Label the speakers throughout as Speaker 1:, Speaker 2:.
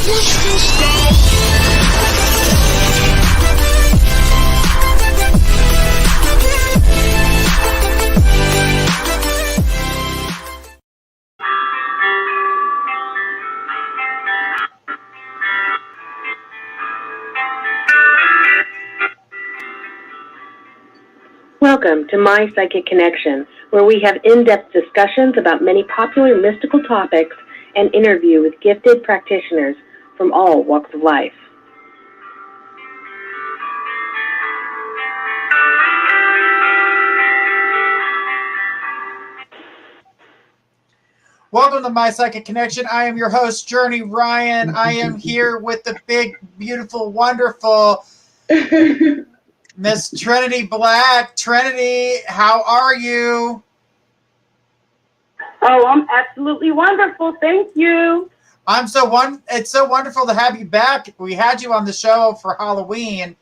Speaker 1: Welcome to My Psychic Connection, where we have in-depth discussions about many popular mystical topics and interview with gifted practitioners from all walks of life.
Speaker 2: Welcome to My Psychic Connection. I am your host, Journey Ryan. I am here with the big, beautiful, wonderful Miss Trinity Black. Trinity, how are you?
Speaker 3: Oh, I'm absolutely wonderful. Thank you.
Speaker 2: It's so wonderful to have you back. We had you on the show for Halloween,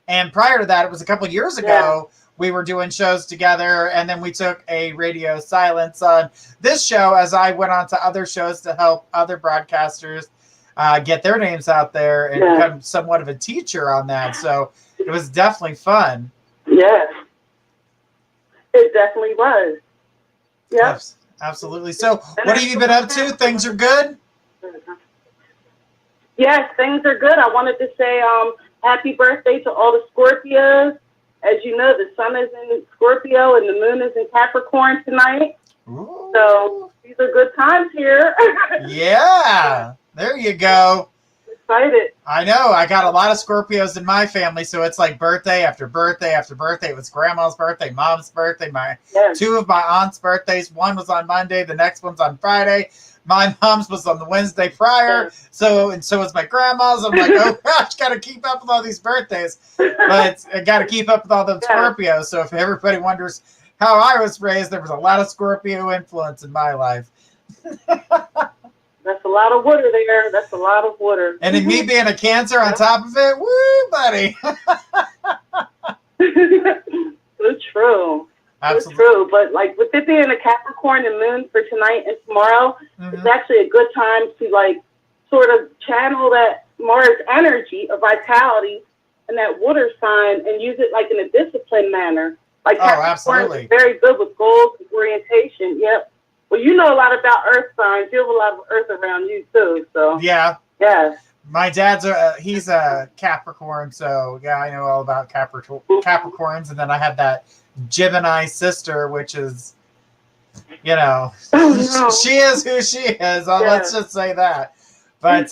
Speaker 2: and prior to that, it was a couple years ago. Yeah. We were doing shows together, and then we took a radio silence on this show as I went on to other shows to help other broadcasters get their names out there and become somewhat of a teacher on that. So it was definitely fun.
Speaker 3: Yes, it definitely was. Yeah,
Speaker 2: yes, absolutely. So what have you been up to? Things are good?
Speaker 3: Yes, things are good. I wanted to say happy birthday to all the Scorpios. As you know, the sun is in Scorpio and the moon is in Capricorn tonight.
Speaker 2: Ooh.
Speaker 3: So these are good times here.
Speaker 2: Yeah, there you go.
Speaker 3: Excited.
Speaker 2: I know. I got a lot of Scorpios in my family, so it's like birthday after birthday after birthday. It was grandma's birthday, mom's birthday, two of my aunt's birthdays. One was on Monday, the next one's on Friday. My mom's was on the Wednesday prior, so was my grandma's. I'm like, oh gosh, got to keep up with all these birthdays, but I got to keep up with all the Scorpios. So if everybody wonders how I was raised, there was a lot of Scorpio influence in my life.
Speaker 3: That's a lot of water there. That's a lot of water.
Speaker 2: And in me being a Cancer on top of it, woo, buddy.
Speaker 3: It's true.
Speaker 2: Absolutely.
Speaker 3: It's true. But like with it being a Capricorn and moon for tonight and tomorrow, it's actually a good time to like sort of channel that Mars energy of vitality and that water sign and use it like in a disciplined manner. Like Capricorn is very good with goals and orientation. Yep. Well, you know a lot about earth signs. You have a lot of earth around you too. So
Speaker 2: yeah.
Speaker 3: Yes.
Speaker 2: My dad's he's a Capricorn, so yeah, I know all about Capricorns. And then I have that Gemini sister, which is, she is who she is. Let's just say that. But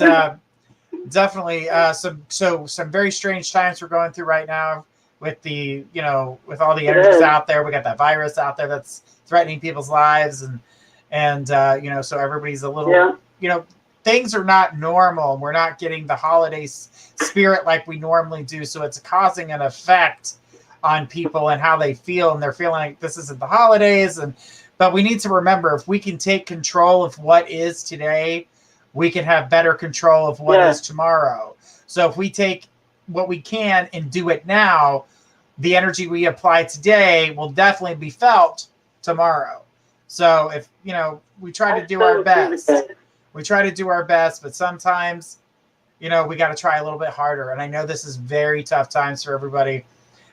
Speaker 2: definitely some very strange times we're going through right now with the with all the energies out there. We got that virus out there that's threatening people's lives, and so everybody's a little things are not normal. We're not getting the holiday spirit like we normally do, so it's causing an effect on people and how they feel, and they're feeling like this isn't the holidays. But we need to remember, if we can take control of what is today, we can have better control of what is tomorrow. So if we take what we can and do it now, the energy we apply today will definitely be felt tomorrow. So if we try to do our best. We try to do our best, but sometimes, we got to try a little bit harder. And I know this is very tough times for everybody.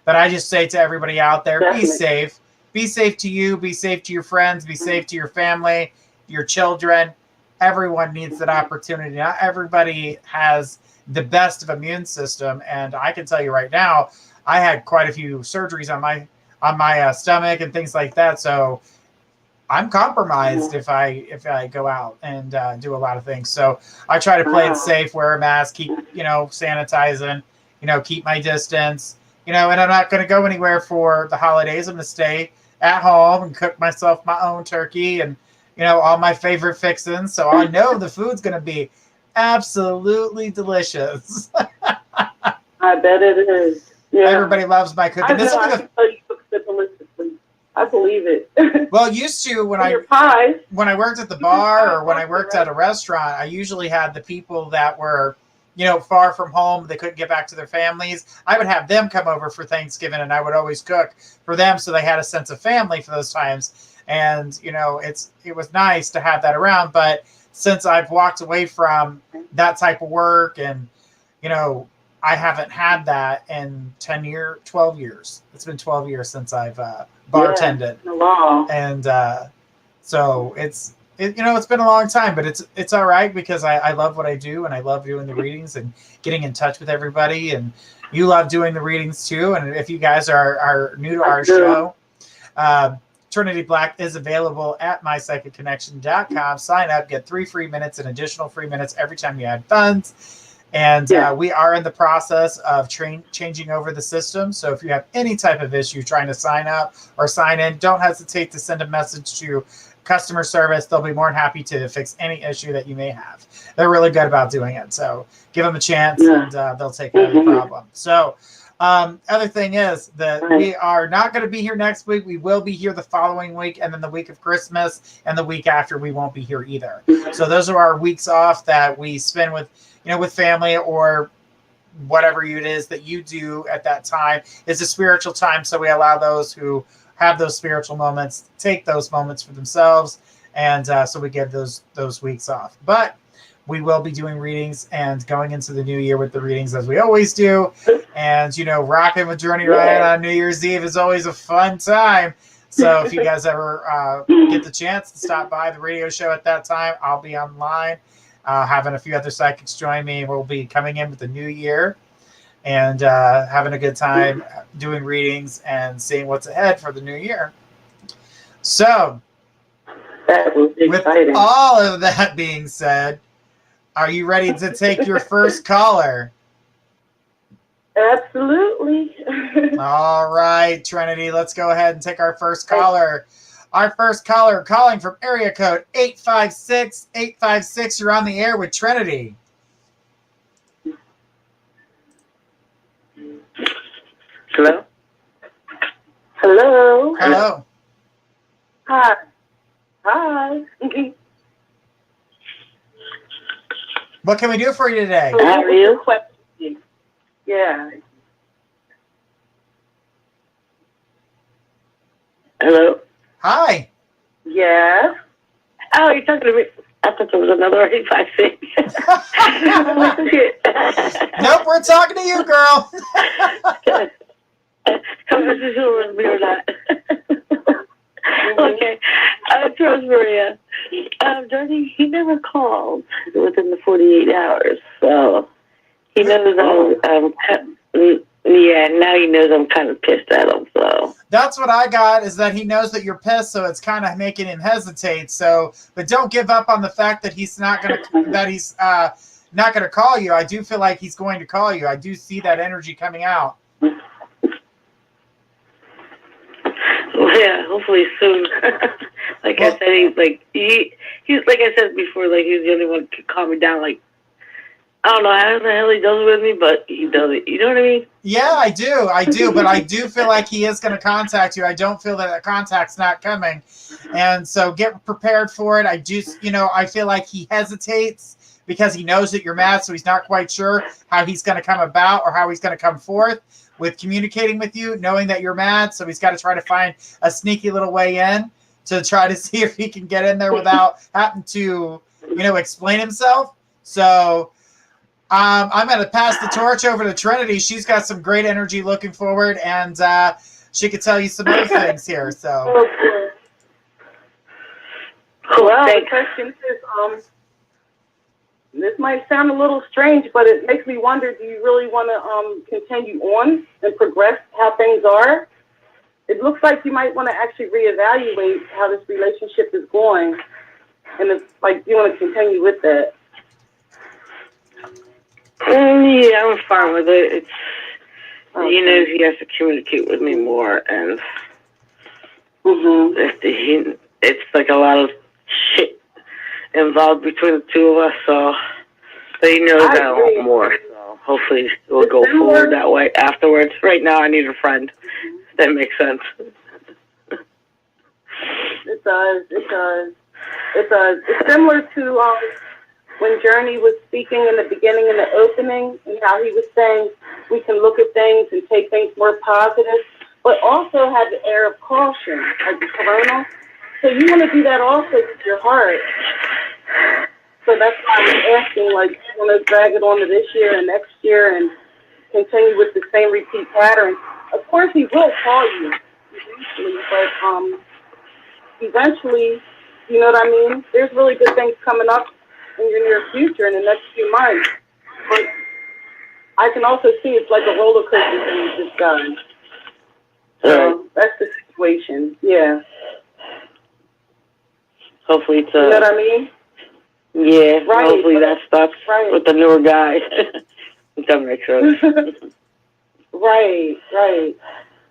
Speaker 2: But I just say to everybody out there, be safe. Be safe to you. Be safe to your friends. Be safe to your family, your children. Everyone needs that opportunity. Not everybody has the best of immune system. And I can tell you right now, I had quite a few surgeries on my stomach and things like that. So I'm compromised if I go out and do a lot of things. So I try to play it safe, wear a mask, keep sanitizing, keep my distance. And I'm not going to go anywhere for the holidays. I'm going to stay at home and cook myself my own turkey and, all my favorite fixins. So I know the food's going to be absolutely delicious.
Speaker 3: I bet it is. Yeah.
Speaker 2: Everybody loves my cooking.
Speaker 3: I believe it.
Speaker 2: Well, used to when I worked at the bar or when I worked at a restaurant, I usually had the people that were far from home. They couldn't get back to their families. I would have them come over for Thanksgiving, and I would always cook for them so they had a sense of family for those times. And, you know, it was nice to have that around. But since I've walked away from that type of work and, you know, I haven't had that in 12 years. It's been 12 years since I've bartended.
Speaker 3: Yeah. Wow.
Speaker 2: And so it's been a long time, but it's all right because I love what I do and I love doing the readings and getting in touch with everybody. And you love doing the readings too. And if you guys are new to our show, Trinity Black is available at mypsychicconnection.com. Sign up, get 3 free minutes and additional free minutes every time you add funds. And we are in the process of changing over the system. So if you have any type of issue trying to sign up or sign in, don't hesitate to send a message to customer service. They'll be more than happy to fix any issue that you may have. They're really good about doing it. So give them a chance and they'll take care of the problem. So other thing is that we are not going to be here next week. We will be here the following week, and then the week of Christmas and the week after we won't be here either. So those are our weeks off that we spend with family or whatever it is that you do at that time. It's a spiritual time, so we allow those who have those spiritual moments take those moments for themselves, and so we give those weeks off. But we will be doing readings and going into the new year with the readings as we always do. And, rocking with Journey Ryan on New Year's Eve is always a fun time. So if you guys ever get the chance to stop by the radio show at that time, I'll be online. Having a few other psychics join me. We'll be coming in with the new year and having a good time doing readings and seeing what's ahead for the new year. So,
Speaker 3: that was exciting.
Speaker 2: With all of that being said, are you ready to take your first caller?
Speaker 3: Absolutely.
Speaker 2: All right, Trinity, let's go ahead and take our first caller. Our first caller calling from area code 856. 856, you're on the air with Trinity.
Speaker 3: Hello? Hello?
Speaker 2: Hello.
Speaker 3: Hi. Hi.
Speaker 2: What can we do for you today?
Speaker 3: How are you? Yeah. Hello?
Speaker 2: Hi.
Speaker 3: Yes. Oh, you're talking to me. I thought there was another 856.
Speaker 2: Nope, we're talking to you, girl.
Speaker 3: How much is it with me or not? Okay. Trust Maria. Johnny, he never called within the 48 hours, so he knows now he knows I'm kind of pissed at him, so.
Speaker 2: That's what I got, is that he knows that you're pissed, so it's kind of making him hesitate. So, but don't give up on the fact that he's not gonna call you. I do feel like he's going to call you. I do see that energy coming out.
Speaker 3: Well, yeah, hopefully soon. I said, he's like I said before, like he's the only one who can calm me down. Like, I don't know how the hell he does it with me, but he does it. You know what I mean?
Speaker 2: Yeah, I do, but I do feel like he is going to contact you. I don't feel that contact's not coming, and so get prepared for it. I feel like he hesitates because he knows that you're mad, so he's not quite sure how he's going to come about or how he's going to come forth with communicating with you, knowing that you're mad. So he's got to try to find a sneaky little way in to try to see if he can get in there without having to, explain himself. So I'm going to pass the torch over to Trinity. She's got some great energy looking forward, and she could tell you some other things here. So,
Speaker 3: well, the question is, this might sound a little strange, but it makes me wonder, do you really want to continue on and progress how things are? It looks like you might want to actually reevaluate how this relationship is going, and it's like you want to continue with that. Yeah, I'm fine with it. It's, he has to communicate with me more, and it's like a lot of shit involved between the two of us, so he knows that a lot more. So hopefully we'll go forward that way afterwards. Right now I need a friend. If that makes sense. It does. It's similar to when Journey was speaking in the beginning, in the opening, and how he was saying we can look at things and take things more positive, but also have the air of caution, like the corona. So you want to do that also with your heart. So that's why I'm asking, like, you want to drag it on to this year and next year and continue with the same repeat pattern. Of course, he will call you eventually, but eventually, you know what I mean? There's really good things coming up in your near future in the next few months. But I can also see it's like a roller coaster that you just done. So that's the situation. Yeah.
Speaker 4: Hopefully it's
Speaker 3: you know what I mean?
Speaker 4: Yeah,
Speaker 3: right,
Speaker 4: hopefully that stuff with the newer guy. That makes sense.
Speaker 3: Right.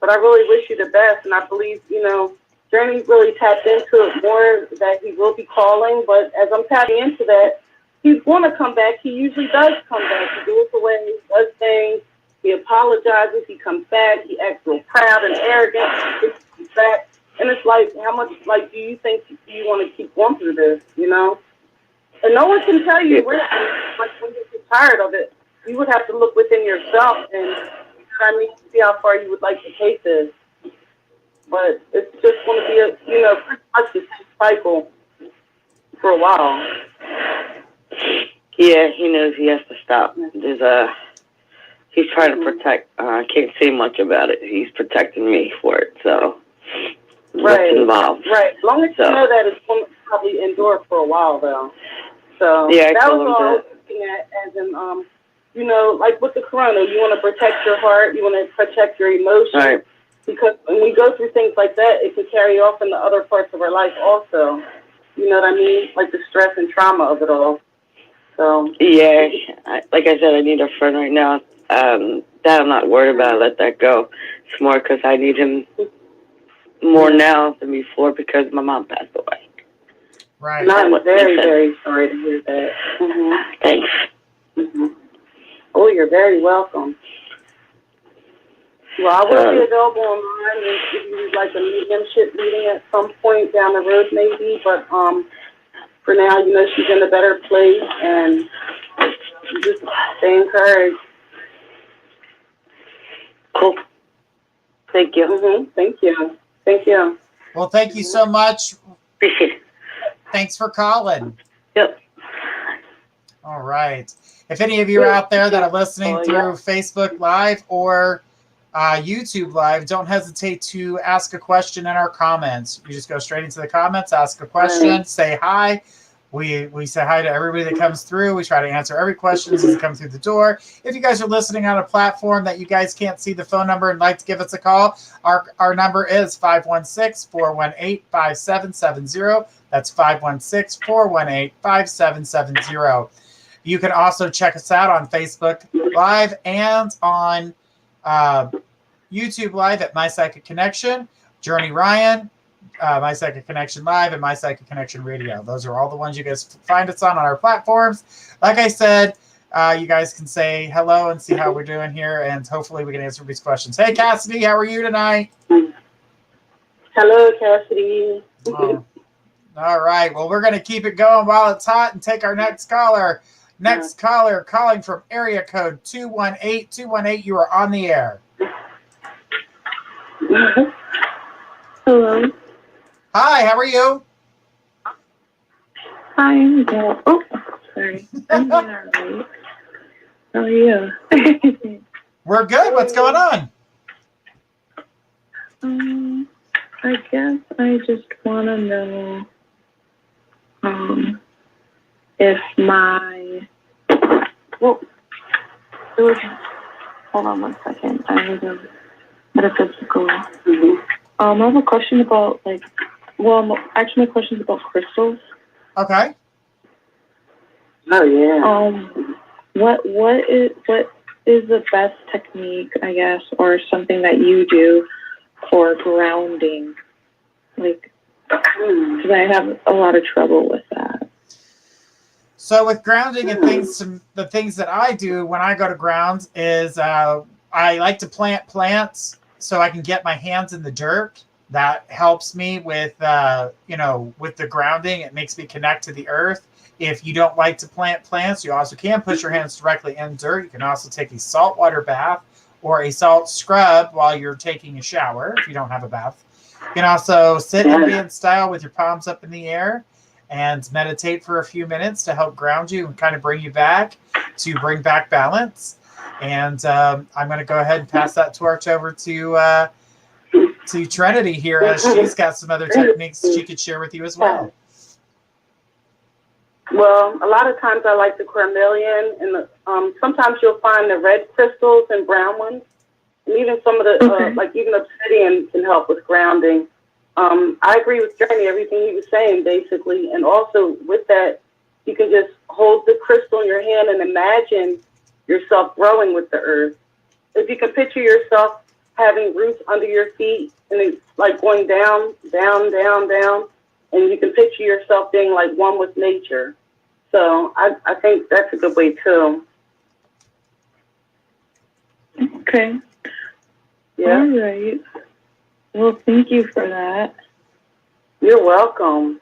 Speaker 3: But I really wish you the best, and I believe, you know, Journey really tapped into it more, that he will be calling, but as I'm tapping into that, he's going to come back. He usually does come back. He goes away, he does things, he apologizes, he comes back, he acts real proud and arrogant, he comes back. And it's like, how much, like, do you think you want to keep going through this, you know? And no one can tell you when, like, when you get tired of it. You would have to look within yourself and, I mean, see how far you would like to take this. But it's just going to be a, you know, pretty much the same cycle for a while.
Speaker 4: Yeah, he knows he has to stop. He's trying to protect. I can't say much about it. He's protecting me for it, so what's involved.
Speaker 3: Right. As long as you know that, it's going to probably endure for a while, though. So
Speaker 4: yeah,
Speaker 3: that was all I was looking at, as in, you know, like with the corona, you want to protect your heart, you want to protect your emotions.
Speaker 4: Right.
Speaker 3: Because when we go through things like that, it can carry off in the other parts of our life also. You know what I mean? Like the stress and trauma of it all. So
Speaker 4: yeah, like I said, I need a friend right now. That I'm not worried about. I let that go. It's more because I need him more now than before because my mom passed away.
Speaker 2: Right.
Speaker 3: And I'm very, very sorry to hear that.
Speaker 4: Mm-hmm. Thanks.
Speaker 3: Mm-hmm. Oh, you're very welcome. Well, I will be available online and if you would like a mediumship meeting at some point down the road, maybe. But for now, you know, she's in a better place, and just stay encouraged.
Speaker 4: Cool. Thank you.
Speaker 3: Mm-hmm. Thank you.
Speaker 2: Well, thank you so much.
Speaker 4: Appreciate it.
Speaker 2: Thanks for calling.
Speaker 4: Yep.
Speaker 2: All right. If any of you are out there that are listening through Facebook Live or YouTube Live, don't hesitate to ask a question in our comments. You just go straight into the comments, ask a question, say hi. We say hi to everybody that comes through. We try to answer every question as they come through the door. If you guys are listening on a platform that you guys can't see the phone number and like to give us a call, our number is 516-418-5770. That's 516-418-5770. You can also check us out on Facebook Live and on YouTube Live at My Psychic Connection, Journey Ryan, My Psychic Connection Live, and My Psychic Connection Radio. Those are all the ones you guys find us on our platforms. Like I said, you guys can say hello and see how we're doing here, and hopefully we can answer these questions. Hey, Cassidy, how are you tonight?
Speaker 3: Hello, Cassidy.
Speaker 2: Oh. All right. Well, we're going to keep it going while it's hot and take our next caller. Next caller calling from area code 218. 218, you are on the air.
Speaker 5: Hello.
Speaker 2: Hi, how are you?
Speaker 5: Hi, I'm good. Oh, sorry. I'm doing all right. How are you?
Speaker 2: We're good. What's going on?
Speaker 5: I guess I just want to know if my... Well, hold on one second. I have a metaphysical... I have a question about, like... Well, actually, my question is about crystals.
Speaker 2: Okay.
Speaker 3: Oh, yeah.
Speaker 5: What is the best technique, I guess, or something that you do for grounding? Like, because I have a lot of trouble with that.
Speaker 2: So with grounding and the things that I do when I go to ground is I like to plant plants so I can get my hands in the dirt. That helps me with, with the grounding. It makes me connect to the earth. If you don't like to plant plants, you also can put your hands directly in dirt. You can also take a saltwater bath or a salt scrub while you're taking a shower if you don't have a bath. You can also sit Indian style with your palms up in the air and meditate for a few minutes to help ground you and kind of bring you back to bring back balance. And I'm going to go ahead and pass that torch over to Trinity here, as she's got some other techniques she could share with you as well.
Speaker 3: Well, a lot of times I like the carnelian, and sometimes you'll find the red crystals and brown ones, and even some of the like even obsidian can help with grounding. I agree with Journey, everything he was saying basically, and also with that, you can just hold the crystal in your hand and imagine yourself growing with the earth. If you can picture yourself having roots under your feet and it's like going down, down, down, down, and you can picture yourself being like one with nature. So I think that's a good way too.
Speaker 5: Okay.
Speaker 3: Yeah.
Speaker 5: All right. Well, thank you for that.
Speaker 3: You're welcome.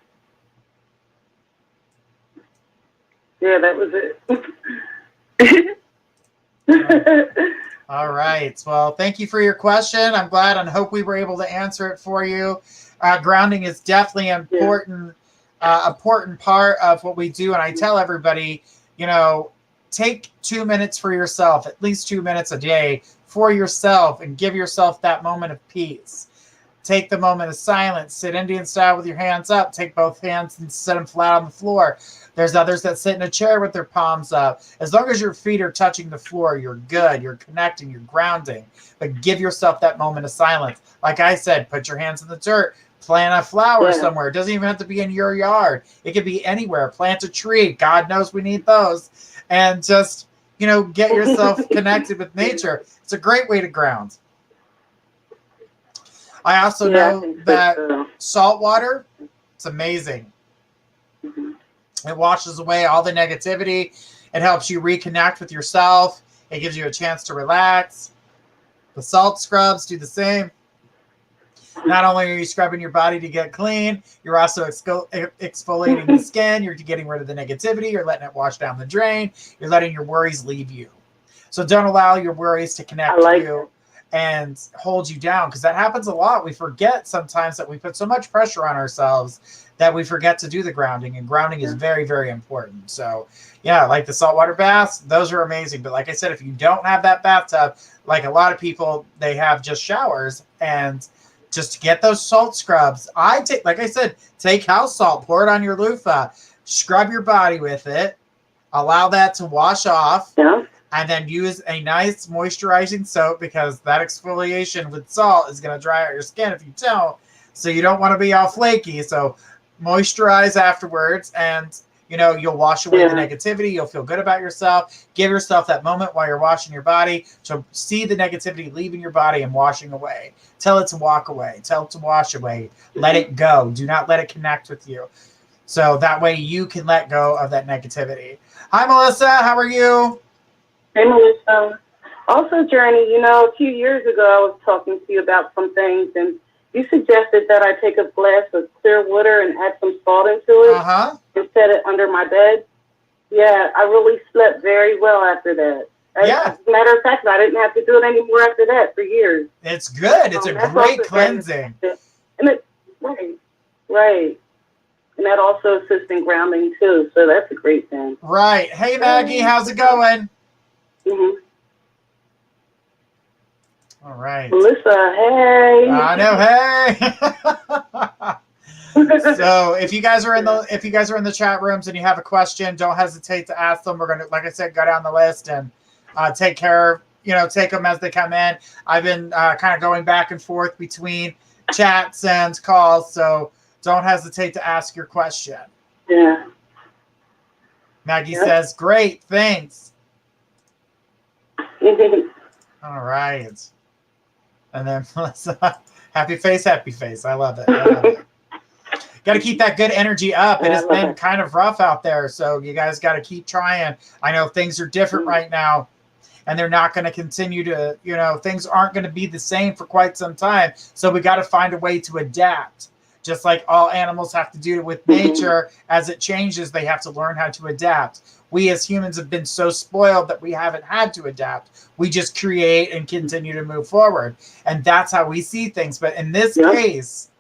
Speaker 3: Yeah, that was it.
Speaker 2: All right. Well, thank you for your question. I'm glad and hope we were able to answer it for you. Grounding is definitely an important part of what we do. And I tell everybody, take 2 minutes for yourself, at least 2 minutes a day for yourself, and give yourself that moment of peace. Take the moment of silence. Sit Indian style with your hands up. Take both hands and set them flat on the floor. There's others that sit in a chair with their palms up. As long as your feet are touching the floor, you're good. You're connecting. You're grounding. But give yourself that moment of silence. Like I said, put your hands in the dirt. Plant a flower somewhere. It doesn't even have to be in your yard. It could be anywhere. Plant a tree. God knows we need those. And just, get yourself connected with nature. It's a great way to ground. I also know that salt water, it's amazing. It washes away all the negativity. It helps you reconnect with yourself. It gives you a chance to relax. The salt scrubs do the same. Not only are you scrubbing your body to get clean, you're also exfoliating the skin. You're getting rid of the negativity. You're letting it wash down the drain. You're letting your worries leave you. So don't allow your worries to connect to you and hold you down, because that happens a lot. We forget sometimes that we put so much pressure on ourselves that we forget to do the grounding, and grounding is very, very important. So yeah, like the saltwater baths, those are amazing. But like I said, if you don't have that bathtub, like a lot of people, they have just showers, and just to get those salt scrubs, like I said, take house salt, pour it on your loofah, scrub your body with it, allow that to wash off. And then use a nice moisturizing soap, because that exfoliation with salt is going to dry out your skin if you don't. So you don't want to be all flaky. So moisturize afterwards, and you'll wash away the negativity. You'll feel good about yourself. Give yourself that moment while you're washing your body to see the negativity leaving your body and washing away. Tell it to walk away. Tell it to wash away. Let it go. Do not let it connect with you. So that way you can let go of that negativity. Hi, Melissa. How are you?
Speaker 3: Hey, Melissa. Also, Journey, a few years ago, I was talking to you about some things, and you suggested that I take a glass of clear water and add some salt into it and set it under my bed. Yeah, I really slept very well after that. As a matter of fact, I didn't have to do it anymore after that for years.
Speaker 2: It's good. It's a great cleansing.
Speaker 3: And it's right. And that also assists in grounding, too, so that's a great thing.
Speaker 2: Right. Hey, Maggie, how's it going? All right.
Speaker 3: Melissa, hey.
Speaker 2: I know, hey. So if you guys are in the chat rooms and you have a question, don't hesitate to ask them. We're gonna, like I said, go down the list and take them as they come in. I've been kind of going back and forth between chats and calls, so don't hesitate to ask your question.
Speaker 3: Yeah.
Speaker 2: Maggie says, great, thanks. All right. And then Melissa, happy face. I love it. Got to keep that good energy up. It has been kind of rough out there, so you guys got to keep trying. I know things are different right now, and they're not going to continue to, things aren't going to be the same for quite some time. So we got to find a way to adapt. Just like all animals have to do with nature, as it changes, they have to learn how to adapt. We as humans have been so spoiled that we haven't had to adapt. We just create and continue to move forward. And that's how we see things. But in this case,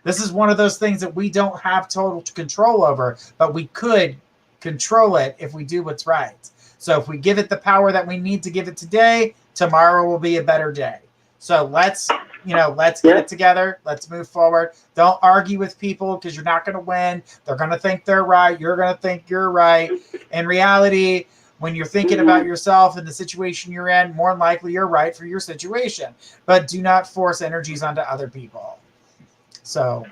Speaker 2: this is one of those things that we don't have total control over, but we could control it if we do what's right. So if we give it the power that we need to give it today, tomorrow will be a better day. So let's get it together. Let's move forward. Don't argue with people because you're not going to win. They're going to think they're right. You're going to think you're right. In reality, when you're thinking about yourself and the situation you're in, more than likely you're right for your situation. But do not force energies onto other people. So,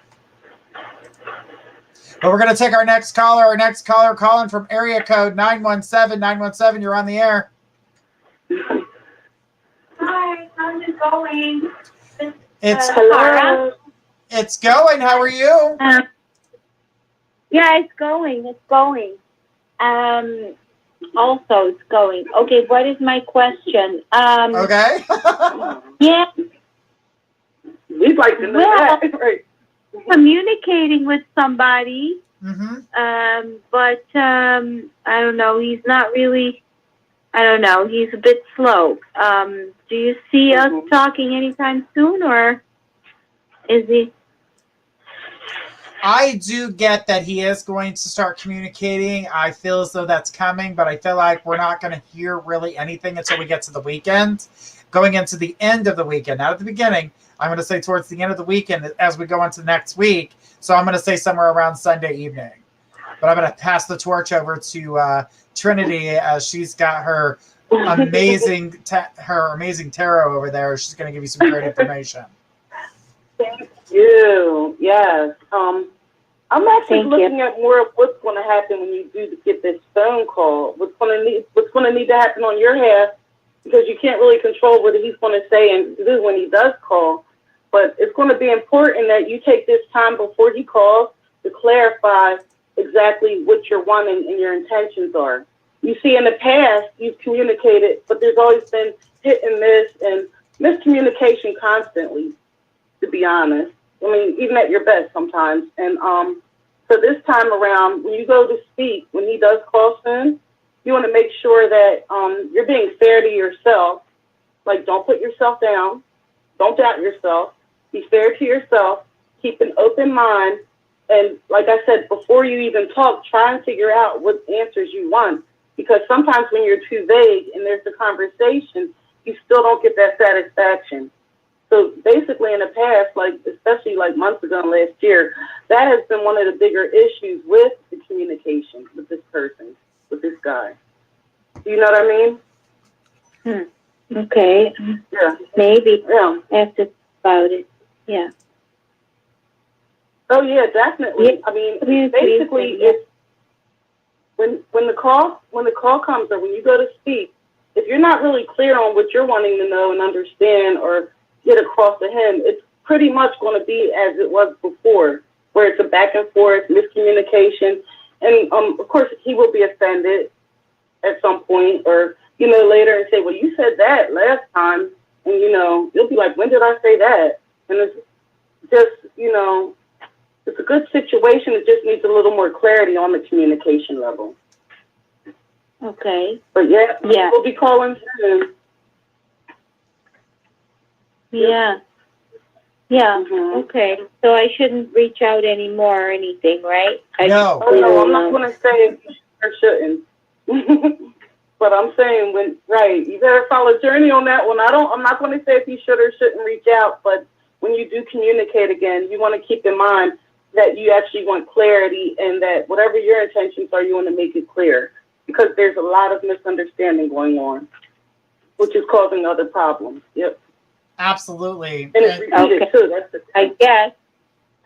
Speaker 2: but we're going to take our next caller. Our next caller calling from area code 917. 917, you're on the air.
Speaker 6: Hi, how's it going?
Speaker 2: It's
Speaker 6: Hello.
Speaker 2: It's going. How are you?
Speaker 6: Yeah, it's going. It's going. Also, it's going. Okay, what is my question?
Speaker 2: Okay.
Speaker 6: Yeah.
Speaker 3: We'd like to know that. Right.
Speaker 6: Communicating with somebody,
Speaker 2: Mm-hmm.
Speaker 6: but I don't know. He's not really. I don't know. He's a bit slow. Do you see us talking anytime soon, or is he?
Speaker 2: I do get that he is going to start communicating. I feel as though that's coming, but I feel like we're not going to hear really anything until we get to the weekend. Going into the end of the weekend, not at the beginning. I'm going to say towards the end of the weekend as we go into next week. So I'm going to say somewhere around Sunday evening. But I'm going to pass the torch over to Trinity as she's got her amazing tarot over there. She's going to give you some great information.
Speaker 3: Thank you. Yes. I'm actually looking at more of what's going to happen when you do get this phone call. What's going to need to happen on your half, because you can't really control what he's going to say and do when he does call. But it's going to be important that you take this time before he calls to clarify exactly what you're wanting and your intentions are. You see, in the past, you've communicated, but there's always been hit and miss and miscommunication constantly, to be honest. I mean, even at your best sometimes. And so this time around, when you go to speak, when he does call soon, you want to make sure that you're being fair to yourself. Like, don't put yourself down. Don't doubt yourself. Be fair to yourself. Keep an open mind. And like I said, before you even talk, try and figure out what answers you want. Because sometimes when you're too vague and there's a conversation, you still don't get that satisfaction. So basically in the past, like especially like months ago and last year, that has been one of the bigger issues with the communication with this person, with this guy. Do you know what I mean?
Speaker 6: Okay.
Speaker 3: Yeah.
Speaker 6: Maybe.
Speaker 3: Yeah.
Speaker 6: I have to think about it. Yeah.
Speaker 3: Oh yeah, definitely.
Speaker 6: Yeah.
Speaker 3: I mean, basically, it's when the call comes or when you go to speak, if you're not really clear on what you're wanting to know and understand or get across to him, it's pretty much going to be as it was before, where it's a back and forth miscommunication, and of course he will be offended at some point, or later and say, well, you said that last time, and you'll be like, when did I say that? And it's just it's a good situation. It just needs a little more clarity on the communication level.
Speaker 6: Okay.
Speaker 3: But yeah, we'll be calling soon.
Speaker 6: Yeah. Yeah. Okay. So I shouldn't reach out anymore or anything, right?
Speaker 2: No.
Speaker 3: Oh no, I'm not going to say if you should or shouldn't. But I'm saying you better follow Journey on that one. I'm not going to say if you should or shouldn't reach out, but when you do communicate again, you want to keep in mind that you actually want clarity and that whatever your intentions are, you want to make it clear, because there's a lot of misunderstanding going on, which is causing other problems. Yep.
Speaker 2: Absolutely.
Speaker 3: And it's repeated too. That's the thing.
Speaker 6: I guess.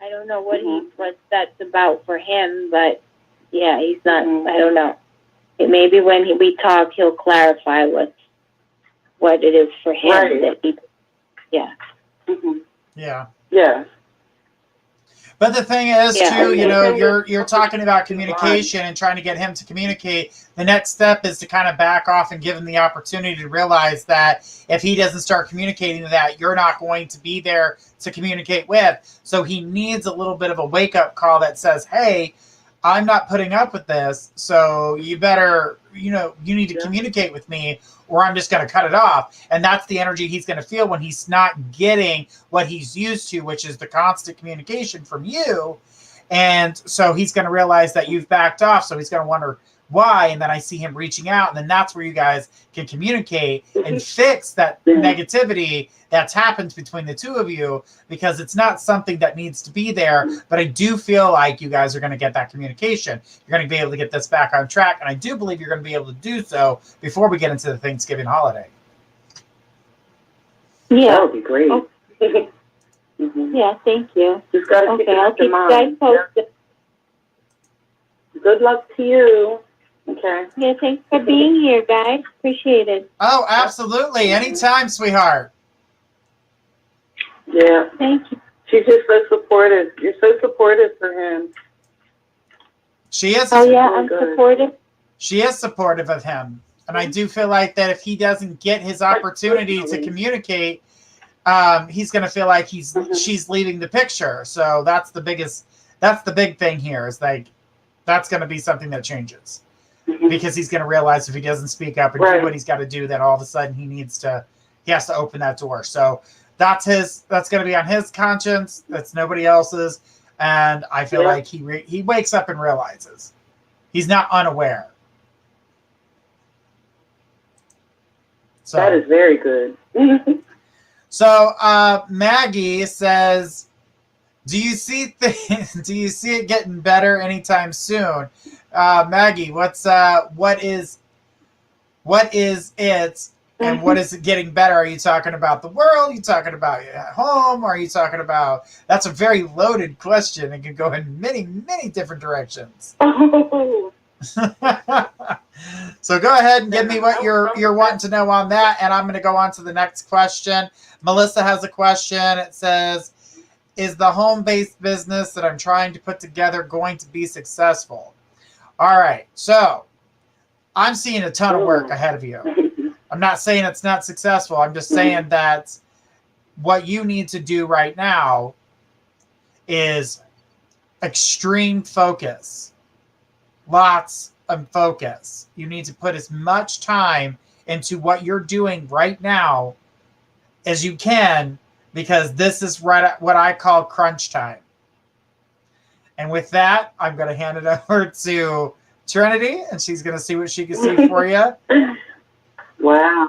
Speaker 6: I don't know what that's about for him, but yeah, he's not, I don't know. Maybe when we talk, he'll clarify what it is for him.
Speaker 3: Right.
Speaker 6: That he, yeah.
Speaker 2: Yeah.
Speaker 3: Yeah.
Speaker 2: But the thing is,
Speaker 6: Yeah,
Speaker 2: too, you know,
Speaker 3: okay.
Speaker 2: you're talking about communication and trying to get him to communicate. The next step is to kind of back off and give him the opportunity to realize that if he doesn't start communicating that, you're not going to be there to communicate with. So he needs a little bit of a wake-up call that says, hey, I'm not putting up with this, so you better, you need to communicate with me, or I'm just going to cut it off. And that's the energy he's going to feel when he's not getting what he's used to, which is the constant communication from you. And so he's going to realize that you've backed off. So he's going to wonder why. And then I see him reaching out. And then that's where you guys can communicate and fix that negativity that's happened between the two of you, because it's not something that needs to be there. But I do feel like you guys are going to get that communication. You're going to be able to get this back on track. And I do believe you're going to be able to do so before we get into the Thanksgiving holiday.
Speaker 6: Yeah.
Speaker 3: That would be great.
Speaker 6: Oh. Yeah, thank you.
Speaker 3: Just got to keep
Speaker 6: Okay,
Speaker 3: it
Speaker 6: I'll
Speaker 3: up in
Speaker 6: keep you guys
Speaker 3: mind.
Speaker 6: posted.
Speaker 3: Good luck to you. Okay.
Speaker 6: Yeah, thanks for being here, guys. Appreciate it.
Speaker 2: Oh, absolutely. Anytime, sweetheart.
Speaker 3: Yeah.
Speaker 6: Thank you.
Speaker 3: She's just so supportive. You're so supportive for him.
Speaker 2: She is.
Speaker 6: Oh, yeah,
Speaker 3: really
Speaker 6: I'm
Speaker 3: good.
Speaker 6: supportive.
Speaker 2: She is supportive of him. And I do feel like that if he doesn't get his opportunity to communicate, he's going to feel like she's leaving the picture. So that's the big thing here, is like, that's going to be something that changes, because he's going to realize if he doesn't speak up and do what he's got to do, then all of a sudden he has to open that door. So that's going to be on his conscience. That's nobody else's. And I feel like he wakes up and realizes he's not unaware. So
Speaker 3: That is very good.
Speaker 2: So Maggie says, do you see it getting better anytime soon? Maggie, what is it, and what is it getting better? Are you talking about the world? Are you talking about at home? Are you talking about, that's a very loaded question. It can go in many, many different directions. So go ahead and give me what you're wanting to know on that, and I'm going to go on to the next question. Melissa has a question. It says, is the home-based business that I'm trying to put together going to be successful? All right, so I'm seeing a ton of work ahead of you. I'm not saying it's not successful. I'm just saying that what you need to do right now is extreme focus. Lots of focus. You need to put as much time into what you're doing right now as you can, because this is right at what I call crunch time. And with that, I'm going to hand it over to Trinity, and she's going to see what she can see for you.
Speaker 3: Wow.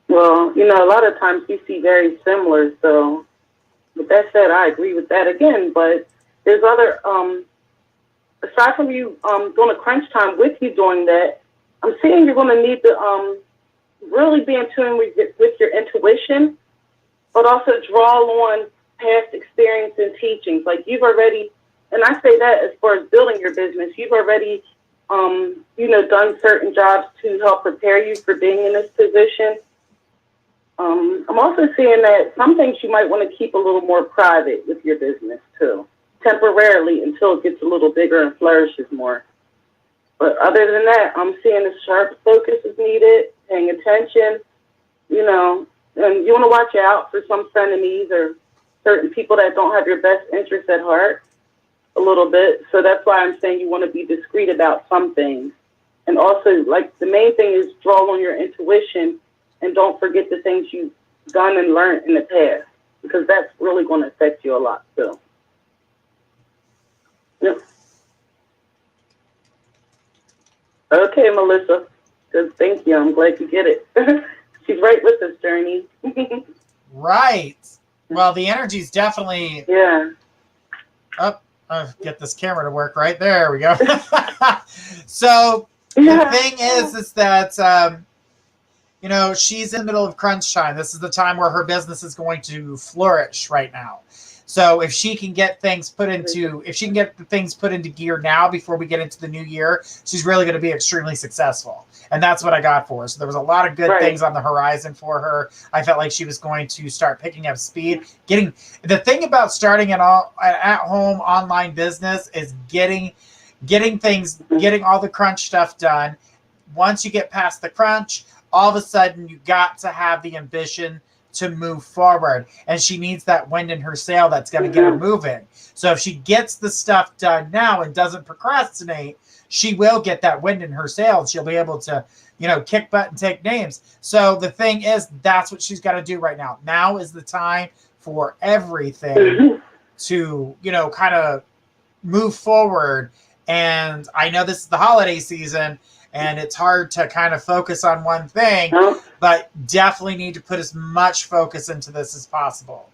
Speaker 3: Well, a lot of times we see very similar. So with that said, I agree with that again. But there's other, aside from you doing a crunch time with you doing that, I'm seeing you're going to need to really be in tune with your intuition, but also draw on past experience and teachings. Like you've already, and I say that as far as building your business, you've already, done certain jobs to help prepare you for being in this position. I'm also seeing that some things you might want to keep a little more private with your business too, temporarily, until it gets a little bigger and flourishes more. But other than that, I'm seeing a sharp focus is needed, paying attention, and you want to watch out for some frenemies or certain people that don't have your best interests at heart a little bit. So that's why I'm saying you want to be discreet about some things. And also, like, the main thing is draw on your intuition and don't forget the things you've done and learned in the past, because that's really going to affect you a lot too. Yep. Okay, Melissa. Good, thank you. I'm glad you get it. She's right with us, Journey.
Speaker 2: Right. Well, the energy's definitely...
Speaker 3: Yeah.
Speaker 2: I'll get this camera to work right there. We go. So the thing is that, she's in the middle of crunch time. This is the time where her business is going to flourish right now. So if she can get things put into, gear now before we get into the new year, she's really going to be extremely successful. And that's what I got for her. So there was a lot of good things on the horizon for her. I felt like she was going to start picking up speed. The thing about starting an at-home online business is getting all the crunch stuff done. Once you get past the crunch, all of a sudden you got to have the ambition to move forward. And she needs that wind in her sail that's going to get her moving. So if she gets the stuff done now and doesn't procrastinate, she will get that wind in her sail. She'll be able to, kick butt and take names. So the thing is, that's what she's got to do right now. Now is the time for everything to, kind of move forward. And I know this is the holiday season, and it's hard to kind of focus on one thing, but definitely need to put as much focus into this as possible.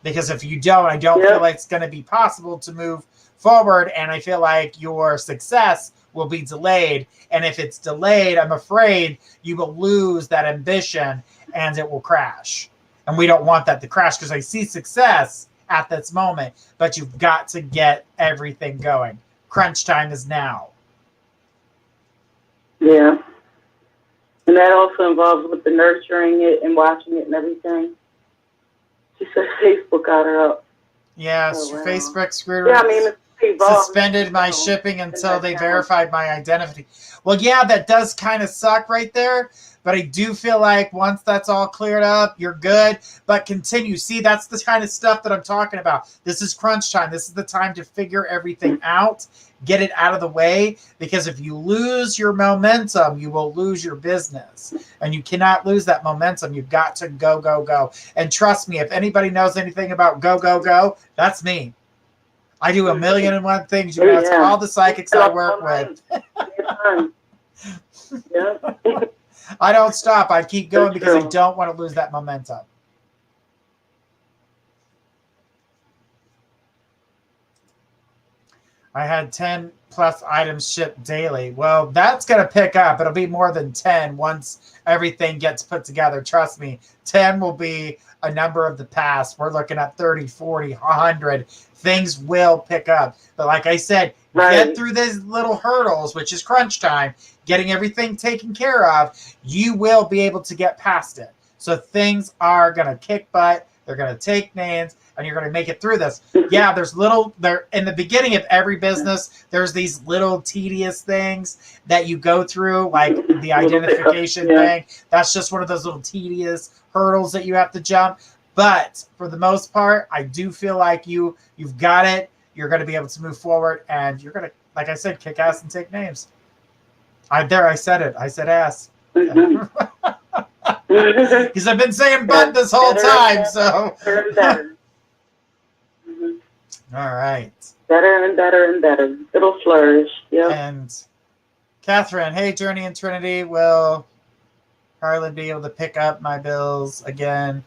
Speaker 2: Because if you don't, I don't feel like it's going to be possible to move forward, and I feel like your success will be delayed. And if it's delayed, I'm afraid you will lose that ambition and it will crash. And we don't want that to crash, because I see success at this moment, but you've got to get everything going. Crunch time is now.
Speaker 3: Yeah. And that also involves with the nurturing it and watching it and everything. She said Facebook got her up.
Speaker 2: Yeah,
Speaker 3: wow.
Speaker 2: Facebook screwed her. Suspended my shipping until they verified my identity. Well, yeah, that does kind of suck right there. But I do feel like once that's all cleared up, you're good. But continue. See, that's the kind of stuff that I'm talking about. This is crunch time. This is the time to figure everything out. Get it out of the way. Because if you lose your momentum, you will lose your business. And you cannot lose that momentum. You've got to go, go, go. And trust me, if anybody knows anything about go, go, go, that's me. I do 1,000,001 things. You know, it's all the psychics I work with. I don't stop. I keep going because I don't want to lose that momentum. I had 10 plus items shipped daily. Well, that's going to pick up. It'll be more than 10 once everything gets put together. Trust me, 10 will be a number of the past. We're looking at 30, 40, 100. Things will pick up. But like I said, get through these little hurdles, which is crunch time, getting everything taken care of, you will be able to get past it. So things are going to kick butt. They're going to take names, and you're going to make it through this. Yeah, there in the beginning of every business, there's these little tedious things that you go through, like the identification thing. That's just one of those little tedious hurdles that you have to jump. But for the most part, I do feel like you've got it. You're going to be able to move forward, and you're going to, like I said, kick ass and take names. I said it. I said ass. Because I've been saying butt this whole time, so.
Speaker 3: Better and better.
Speaker 2: All right.
Speaker 3: Better and better and better. It'll flourish. Yep.
Speaker 2: And Catherine, hey, Journey and Trinity, will Harlan be able to pick up my bills again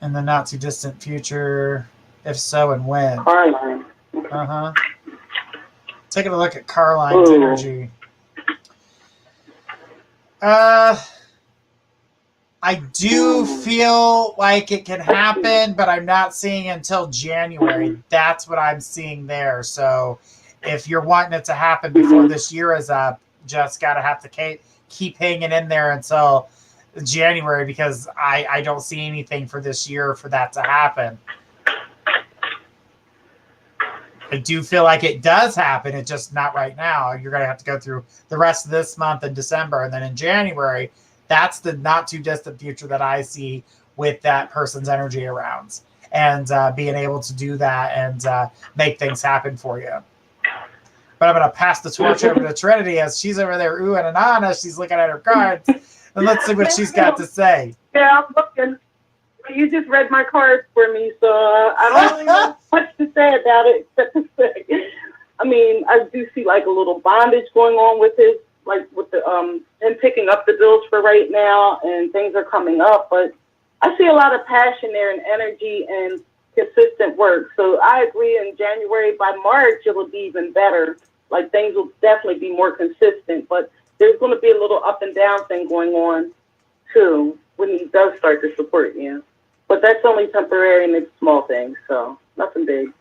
Speaker 2: in the not too distant future? If so, and when?
Speaker 3: Caroline.
Speaker 2: Uh-huh. Taking a look at Caroline's energy. I do feel like it can happen, but I'm not seeing until January. That's what I'm seeing there. So if you're wanting it to happen before this year is up, just got to have to keep hanging in there until January, because I don't see anything for this year for that to happen. I do feel like it does happen. It's just not right now. You're going to have to go through the rest of this month in December. And then in January, that's the not too distant future that I see with that person's energy around, and being able to do that and make things happen for you. But I'm going to pass the torch over to Trinity as she's over there oohing and ahhing as she's looking at her cards. And let's see what she's got to say.
Speaker 3: Yeah, I'm looking. You just read my cards for me, so I don't really know much to say about it except to say, I mean, I do see like a little bondage going on with his, like with the him picking up the bills for right now, and things are coming up. But I see a lot of passion there and energy and consistent work. So I agree. In January, by March, it will be even better. Like things will definitely be more consistent. But there's going to be a little up and down thing going on too when he does start to support you. But that's only temporary and it's small things, so nothing big.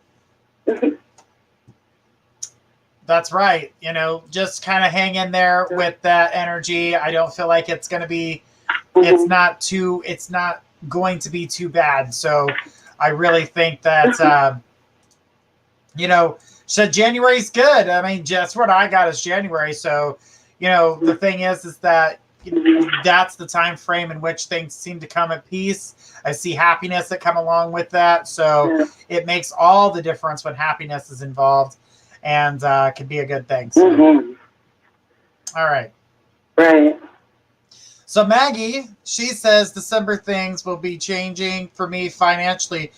Speaker 2: That's right. You know, just kind of hang in there with that energy. I don't feel like it's going to be, it's not going to be too bad. So I really think that, you know, so January's good. I mean, just what I got is January. So, you know, the thing is that that's the time frame in which things seem to come at peace. I see happiness that come along with that. So it makes all the difference when happiness is involved, and can be a good thing. So. All right.
Speaker 3: Right.
Speaker 2: So Maggie, she says December things will be changing for me financially.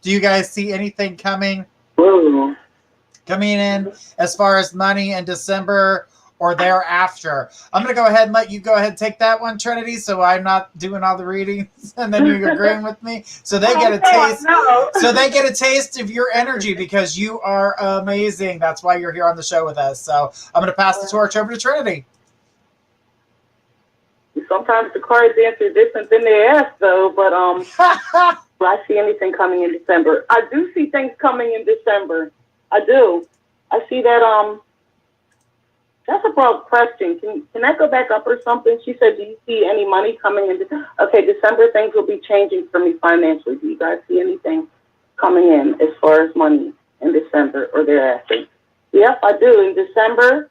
Speaker 2: Do you guys see anything coming in as far as money in December or thereafter? I'm going to go ahead and let you go ahead and take that one, Trinity, so I'm not doing all the readings and then you agreeing with me. So they get a taste. So they get a taste of your energy because you are amazing. That's why you're here on the show with us. So I'm going to pass the torch over to Trinity.
Speaker 3: Sometimes the cards answer different than they ask, though, but I see anything coming in December. I do see things coming in December. I do. I see that, that's a broad question. Can that go back up or something? She said, do you see any money coming in? Okay, December things will be changing for me financially. Do you guys see anything coming in as far as money in December or thereafter? Yep, I do. In December,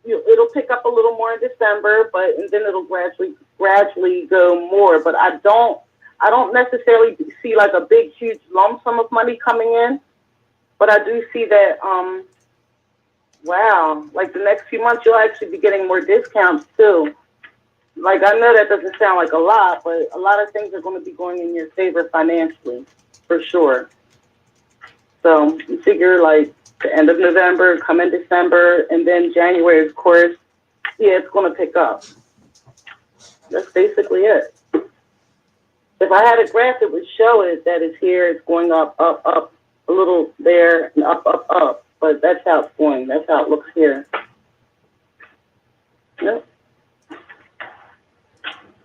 Speaker 3: it'll pick up a little more in December, and then it'll gradually go more. But I don't necessarily see like a big, huge lump sum of money coming in. But I do see that, wow, like the next few months, you'll actually be getting more discounts too. Like, I know that doesn't sound like a lot, but a lot of things are going to be going in your favor financially, for sure. So you figure like the end of November, come in December, and then January, of course, yeah, it's going to pick up. That's basically it. If I had a graph, it would show it that it's here, it's going up, up, up, a little there, and up, up, up. But that's how it's going. That's how it looks here. Yep.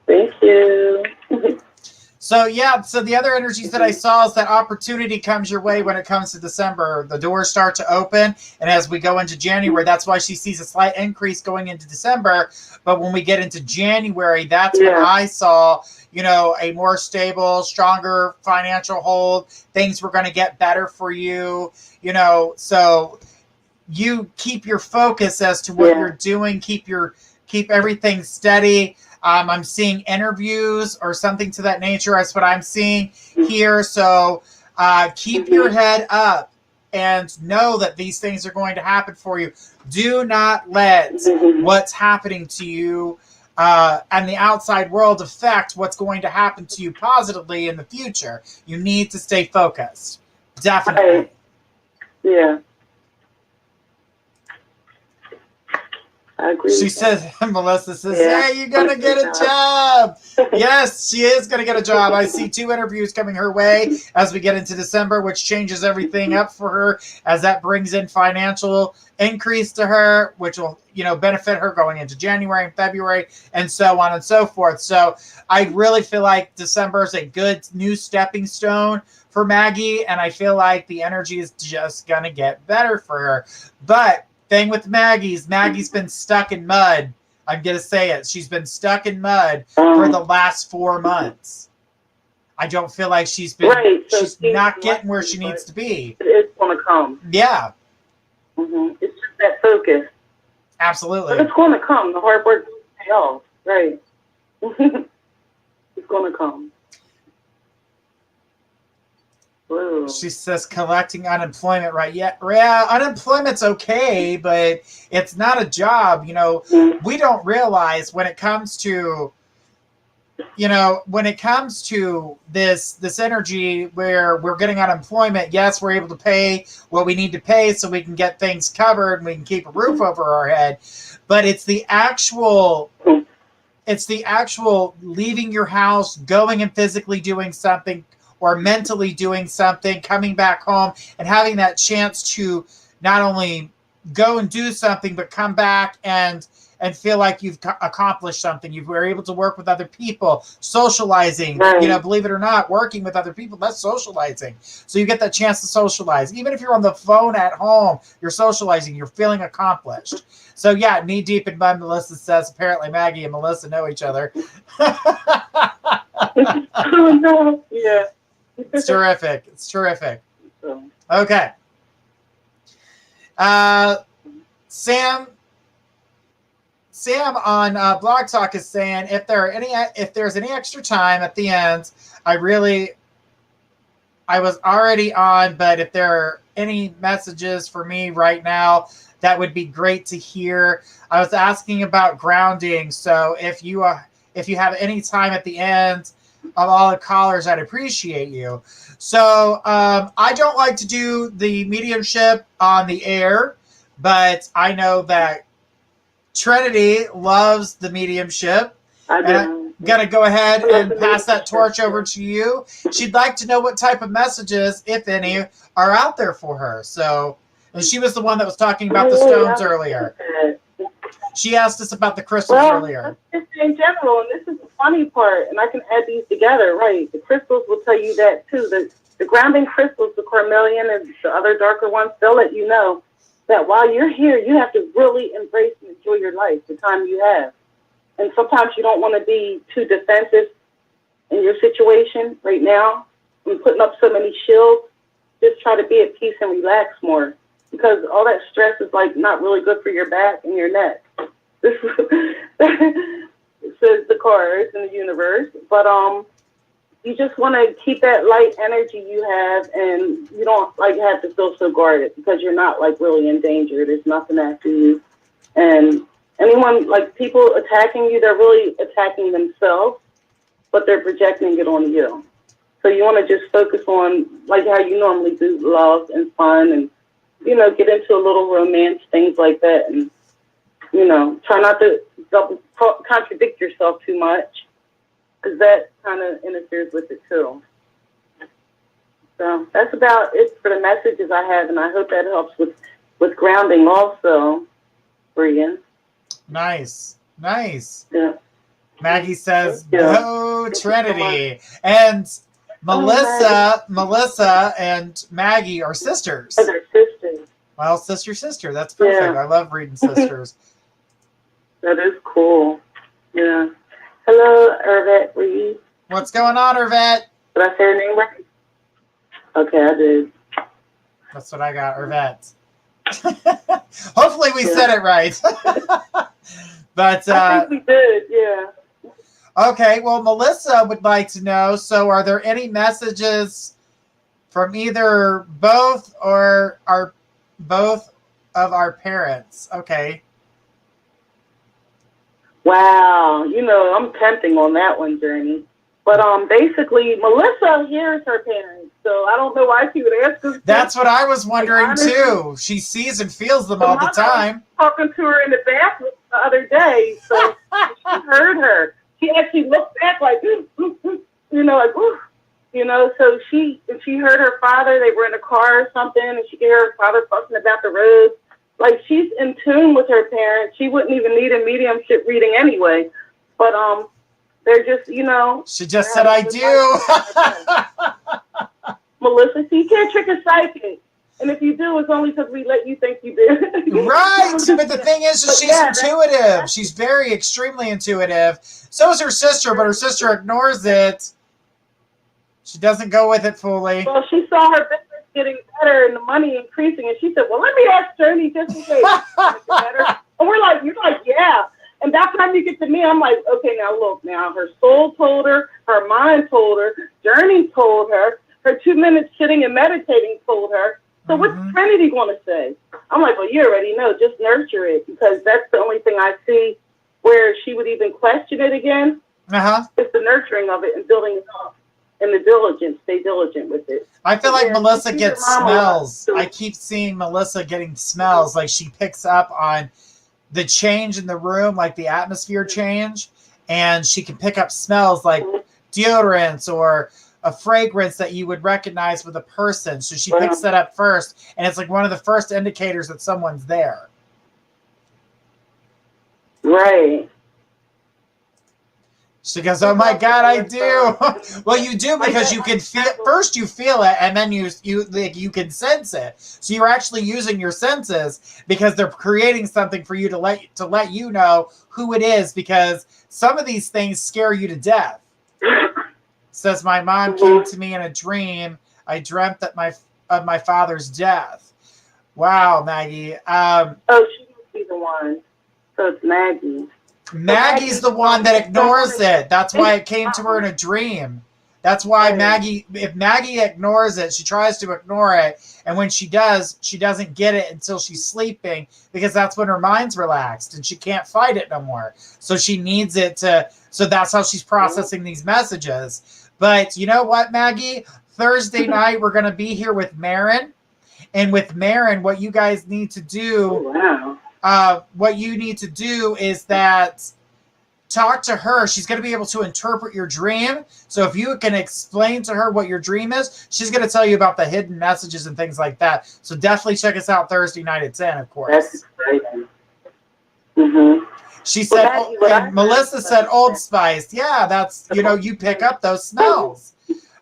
Speaker 3: Thank you.
Speaker 2: So the other energies that I saw is that opportunity comes your way when it comes to December. The doors start to open, and as we go into January, that's why she sees a slight increase going into December. But when we get into January, that's when I saw, you know, a more stable, stronger financial hold. Things were going to get better for you, you know. So you keep your focus as to what you're doing. Keep everything steady. I'm seeing interviews or something to that nature. That's what I'm seeing here. So keep your head up and know that these things are going to happen for you. Do not let what's happening to you and the outside world affect what's going to happen to you positively in the future. You need to stay focused. Definitely.
Speaker 3: Yeah. I agree.
Speaker 2: She says, Melissa says, hey, you're going to get a job. Yes, she is going to get a job. I see 2 interviews coming her way as we get into December, which changes everything up for her as that brings in financial increase to her, which will, you know, benefit her going into January and February and so on and so forth. So I really feel like December is a good new stepping stone for Maggie, and I feel like the energy is just going to get better for her. But thing with Maggie's been stuck in mud. I'm going to say it. She's been stuck in mud for the last 4 months. I don't feel like she's not getting where she needs to be.
Speaker 3: It's going to come.
Speaker 2: Yeah.
Speaker 3: It's just that focus.
Speaker 2: Absolutely.
Speaker 3: But it's going to come. The hard work will pay off. Right. It's going to come. Whoa.
Speaker 2: She says collecting unemployment, right? Yeah, unemployment's okay, but it's not a job. You know, we don't realize when it comes to, you know, when it comes to this energy where we're getting unemployment, yes, we're able to pay what we need to pay so we can get things covered and we can keep a roof over our head. But it's the actual leaving your house, going and physically doing something, or mentally doing something, coming back home and having that chance to not only go and do something, but come back and feel like you've accomplished something. You were able to work with other people, socializing,
Speaker 3: Right.
Speaker 2: believe it or not, working with other people, that's socializing. So you get that chance to socialize. Even if you're on the phone at home, you're socializing, you're feeling accomplished. So yeah, knee deep in mud, Melissa says, apparently Maggie and Melissa know each other.
Speaker 3: Oh, no. Yeah.
Speaker 2: It's terrific. It's terrific.
Speaker 3: So,
Speaker 2: Okay. Sam on Blog Talk is saying if there's any extra time at the end, I was already on, but if there are any messages for me right now, that would be great to hear. I was asking about grounding, so if you have any time at the end of all the callers, I'd appreciate you. So I don't like to do the mediumship on the air, but I know that Trinity loves the mediumship.
Speaker 3: I do.
Speaker 2: And I'm going to go ahead and pass that torch over to you. She'd like to know what type of messages, if any, are out there for her. So, and she was the one that was talking about the stones earlier. She asked us about the crystals earlier.
Speaker 3: Just in general, and this is the funny part, and I can add these together, right? The crystals will tell you that too. The grounding crystals, the cornelian and the other darker ones, they'll let you know that while you're here, you have to really embrace and enjoy your life, the time you have. And sometimes you don't want to be too defensive in your situation right now and putting up so many shields. Just try to be at peace and relax more, because all that stress is like not really good for your back and your neck. This says the cards in the universe. But you just want to keep that light energy you have, and you don't like have to feel so guarded, because you're not like really in danger. There's nothing after you. And anyone, like people attacking you, they're really attacking themselves, but they're projecting it on you. So you want to just focus on like how you normally do, love and fun, and get into a little romance, things like that, and try not to contradict yourself too much, because that kind of interferes with it too. So that's about it for the messages I have, and I hope that helps with grounding also, Brian.
Speaker 2: Nice.
Speaker 3: Yeah.
Speaker 2: Maggie says, "Go Trinity," and Melissa and Maggie are sisters.
Speaker 3: Oh, they're sisters.
Speaker 2: Well, sister. That's perfect.
Speaker 3: Yeah.
Speaker 2: I love reading sisters.
Speaker 3: That is cool. Yeah. Hello, Irvette Reed.
Speaker 2: What's going on, Irvette?
Speaker 3: Did I say her name right? Okay, I did.
Speaker 2: That's what I got, Irvette. Hopefully we said it right. But
Speaker 3: I think we did, yeah.
Speaker 2: Okay, well, Melissa would like to know, so are there any messages from either both or both of our parents? Okay.
Speaker 3: Wow, I'm tempting on that one, Journey. But basically, Melissa hears her parents, so I don't know why she would ask us.
Speaker 2: That's what I was wondering too. She sees and feels them all the time.
Speaker 3: Talking to her in the bathroom the other day, so she heard her. She actually looked back like, like, ooh. So she heard her father. They were in a car or something, and she could hear her father fussing about the road. Like, she's in tune with her parents. She wouldn't even need a mediumship reading anyway. But they're just,
Speaker 2: She just said, "I do."
Speaker 3: Melissa, so you can't trick a psychic. And if you do, it's only because we let you think you did.
Speaker 2: Right. But the thing is she's intuitive. She's very extremely intuitive. So is her sister, but her sister ignores it. She doesn't go with it fully.
Speaker 3: Well, she saw her business getting better and the money increasing, and she said, well, let me ask Journey just in case. Better. And we're like, you're like, yeah. And by the time you get to me, I'm like, okay, now look, now her soul told her, her mind told her, Journey told her 2 minutes sitting and meditating told her. So what's Trinity going to say? I'm like, well, you already know. Just nurture it, because that's the only thing I see where she would even question it again. It's the nurturing of it and building it up. And the diligence, stay diligent with it.
Speaker 2: I feel like Melissa gets smells. I keep seeing Melissa getting smells. Like she picks up on the change in the room, like the atmosphere change. And she can pick up smells like deodorants or a fragrance that you would recognize with a person. So she picks that up first, and it's like one of the first indicators that someone's there.
Speaker 3: Right.
Speaker 2: She goes, "Oh my God, I do." Well, you do because you can feel. First, you feel it, and then you can sense it. So you're actually using your senses because they're creating something for you to let you know who it is. Because some of these things scare you to death. Says my mom came to me in a dream. I dreamt that of my father's death. Wow, Maggie.
Speaker 3: Oh, she must be the one. So it's Maggie.
Speaker 2: Maggie's the one that ignores it. That's why it came to her in a dream. That's why if Maggie ignores it, she tries to ignore it. And when she does, she doesn't get it until she's sleeping because that's when her mind's relaxed and she can't fight it no more. So she needs it so that's how she's processing these messages. But you know what, Maggie? Thursday night, we're going to be here with Marin. And with Marin, what you guys need to do... what you need to do is that talk to her. She's going to be able to interpret your dream. So if you can explain to her what your dream is, she's going to tell you about the hidden messages and things like that. So definitely check us out Thursday night at 10, of course.
Speaker 3: That's exciting. Mm-hmm.
Speaker 2: She said, and Melissa said Old Spice. Yeah, that's, you pick up those smells.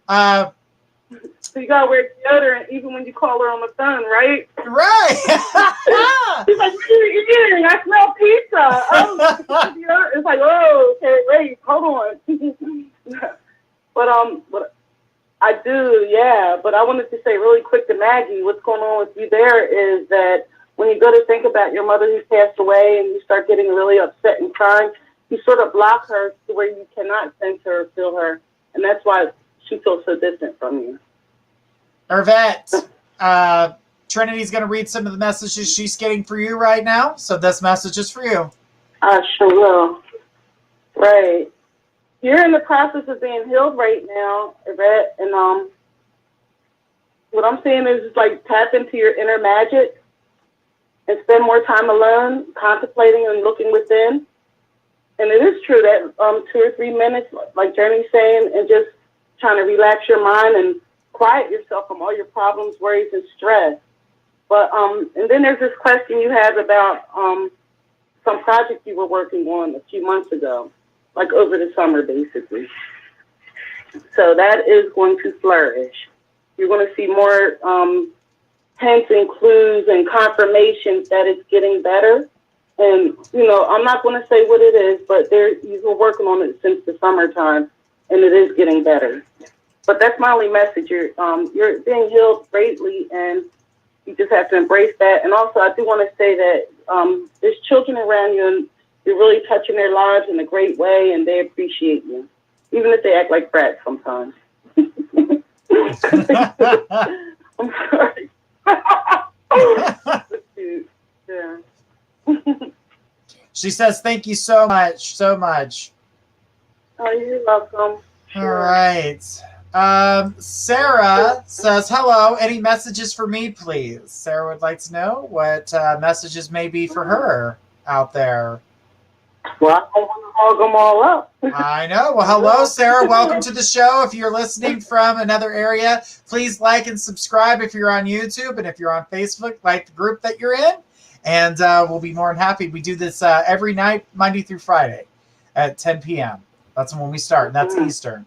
Speaker 3: So you gotta wear deodorant even when you call her on the phone, right?
Speaker 2: Right.
Speaker 3: She's like, "What are you eating? I smell pizza." Oh, it's like, oh, okay, wait, hold on. But I do, yeah. But I wanted to say really quick to Maggie, what's going on with you there is that when you go to think about your mother who's passed away and you start getting really upset and crying, you sort of block her to where you cannot sense her or feel her, and that's why she feels so distant from you.
Speaker 2: Irvette, Trinity's going to read some of the messages she's getting for you right now. So this message is for you.
Speaker 3: I sure will. Right. You're in the process of being healed right now, Irvette. And what I'm saying is just like tap into your inner magic and spend more time alone, contemplating and looking within. And it is true that 2 or 3 minutes, like Journey's saying, and just trying to relax your mind and quiet yourself from all your problems, worries, and stress. But and then there's this question you have about some project you were working on a few months ago, like over the summer, basically. So that is going to flourish. You're going to see more hints and clues and confirmations that it's getting better. And, I'm not going to say what it is, but you've been working on it since the summertime, and it is getting better. But that's my only message. You're being healed greatly, and you just have to embrace that. And also, I do want to say that there's children around you, and you're really touching their lives in a great way, and they appreciate you, even if they act like brats sometimes. I'm sorry. Yeah.
Speaker 2: She says, "Thank you so much, so much."
Speaker 3: Oh, you're welcome.
Speaker 2: Sure. All right. Sarah says, "Hello. Any messages for me, please?" Sarah would like to know what messages may be for her out there.
Speaker 3: Well, I don't want to hog them all up.
Speaker 2: I know. Well, hello, Sarah. Welcome to the show. If you're listening from another area, please like and subscribe if you're on YouTube. And if you're on Facebook, like the group that you're in. And we'll be more than happy. We do this every night, Monday through Friday at 10 p.m. That's when we start, and that's Eastern.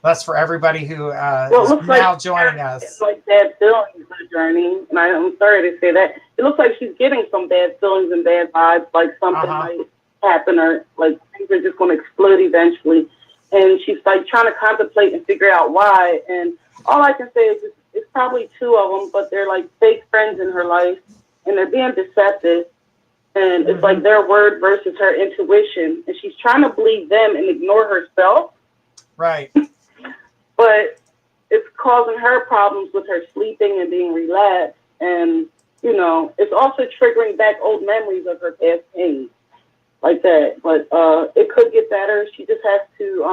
Speaker 2: That's for everybody who is now joining us.
Speaker 3: It's like bad feelings in the journey, and I'm sorry to say that. It looks like she's getting some bad feelings and bad vibes, like something might happen, or like things are just going to explode eventually. And she's like trying to contemplate and figure out why. And all I can say is it's probably 2 of them, but they're like fake friends in her life, and they're being deceptive. And it's like their word versus her intuition, and she's trying to believe them and ignore herself.
Speaker 2: Right.
Speaker 3: But it's causing her problems with her sleeping and being relaxed. And, it's also triggering back old memories of her past pain like that. But it could get better. She just has to,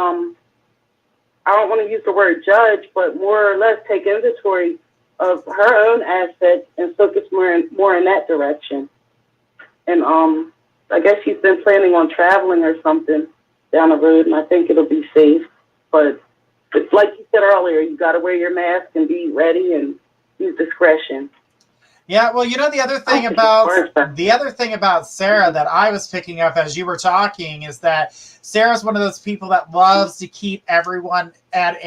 Speaker 3: I don't want to use the word judge, but more or less take inventory of her own assets and focus more in that direction. And I guess she's been planning on traveling or something down the road, and I think it'll be safe. But But like you said earlier, you got to wear your mask and be ready and use discretion.
Speaker 2: Yeah, well, you know, the other thing about Sarah that I was picking up as you were talking is that Sarah's one of those people that loves to keep everyone at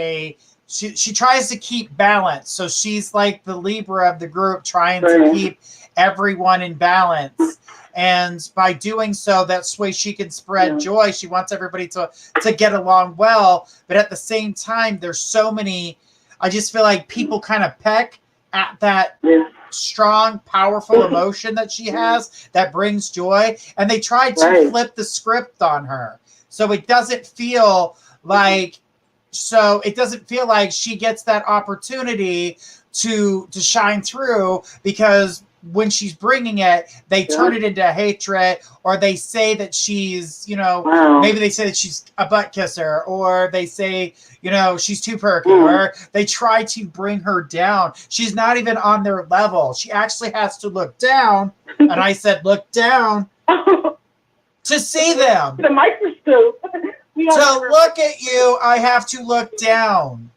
Speaker 2: she tries to keep balance. So she's like the Libra of the group, trying to keep everyone in balance. And by doing so, that's way she can spread joy. She wants everybody to get along well. But at the same time, there's so many, I just feel like people kind of peck at that strong, powerful emotion that she has that brings joy. And they try to flip the script on her. So it doesn't feel like she gets that opportunity to shine through, because when she's bringing it, they turn it into hatred, or they say that she's, maybe they say that she's a butt kisser, or they say, she's too perky, or they try to bring her down. She's not even on their level. She actually has to look down, and I said, look down to see them.
Speaker 3: The microscope.
Speaker 2: To look at you, I have to look down.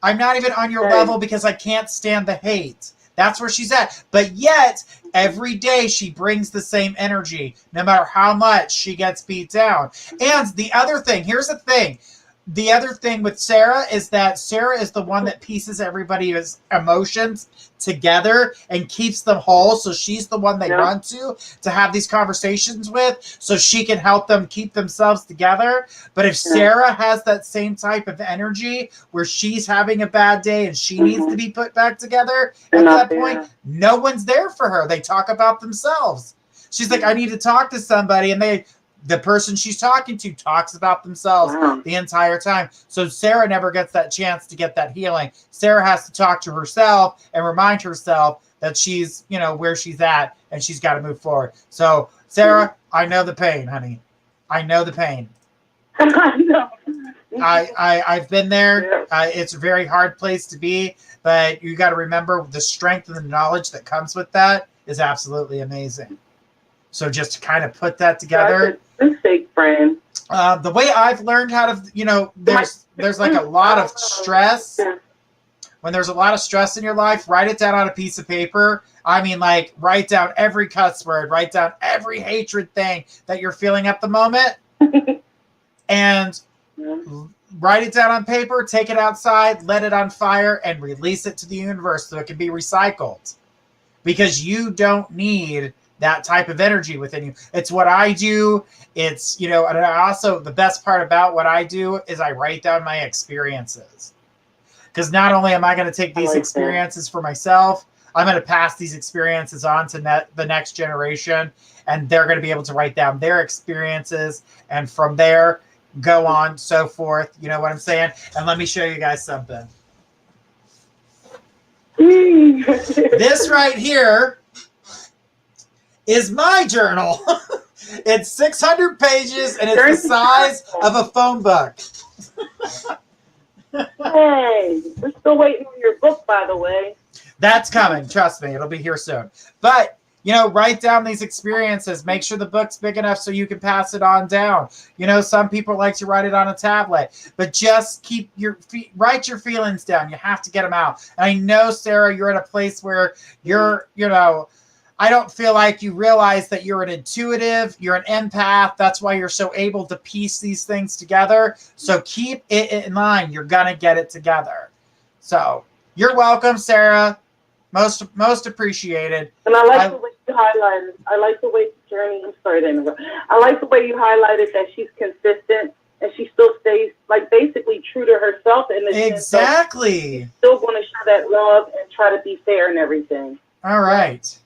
Speaker 2: I'm not even on your level because I can't stand the hate. That's where she's at. But yet, every day she brings the same energy, no matter how much she gets beat down. And the other thing, here's the thing. The other thing with Sarah is that Sarah is the one that pieces everybody's emotions together and keeps them whole. So she's the one they run to have these conversations with, so she can help them keep themselves together. But if Sarah has that same type of energy where she's having a bad day and she needs to be put back together, at that point, no one's there for her. They talk about themselves. She's like, I need to talk to somebody. And the person she's talking to talks about themselves the entire time. So Sarah never gets that chance to get that healing. Sarah has to talk to herself and remind herself that she's, where she's at, and she's got to move forward. So Sarah, I know the pain, honey. I know the pain.
Speaker 3: I know.
Speaker 2: I've been there. It's a very hard place to be, but you got to remember the strength and the knowledge that comes with that is absolutely amazing. So just to kind of put that together.
Speaker 3: Fake friend.
Speaker 2: The way I've learned how to, there's like a lot of stress. When there's a lot of stress in your life, write it down on a piece of paper. I mean, like, write down every cuss word, write down every hatred thing that you're feeling at the moment, and write it down on paper, take it outside, let it on fire, and release it to the universe so it can be recycled. Because you don't need that type of energy within you. It's what I do. It's, and I also, the best part about what I do is I write down my experiences. Because not only am I going to take these experiences for myself, I'm going to pass these experiences on to the next generation, and they're going to be able to write down their experiences, and from there, go on, so forth. You know what I'm saying? And let me show you guys something. This right here is my journal. It's 600 pages, and it's the size of a phone book.
Speaker 3: Hey, we're still waiting on your book, by the way.
Speaker 2: That's coming. Trust me. It'll be here soon. But, write down these experiences. Make sure the book's big enough so you can pass it on down. Some people like to write it on a tablet. But just write your feelings down. You have to get them out. And I know, Sarah, you're in a place where you're, I don't feel like you realize that you're an intuitive, you're an empath. That's why you're so able to piece these things together. So keep it in mind. You're going to get it together. So you're welcome, Sarah. Most appreciated.
Speaker 3: And I like the way you highlighted. I like the way Journey. I'm sorry to interrupt. I like the way you highlighted that she's consistent and she still stays basically true to herself.
Speaker 2: Exactly.
Speaker 3: She's still going to show that love and try to be fair and everything.
Speaker 2: All right.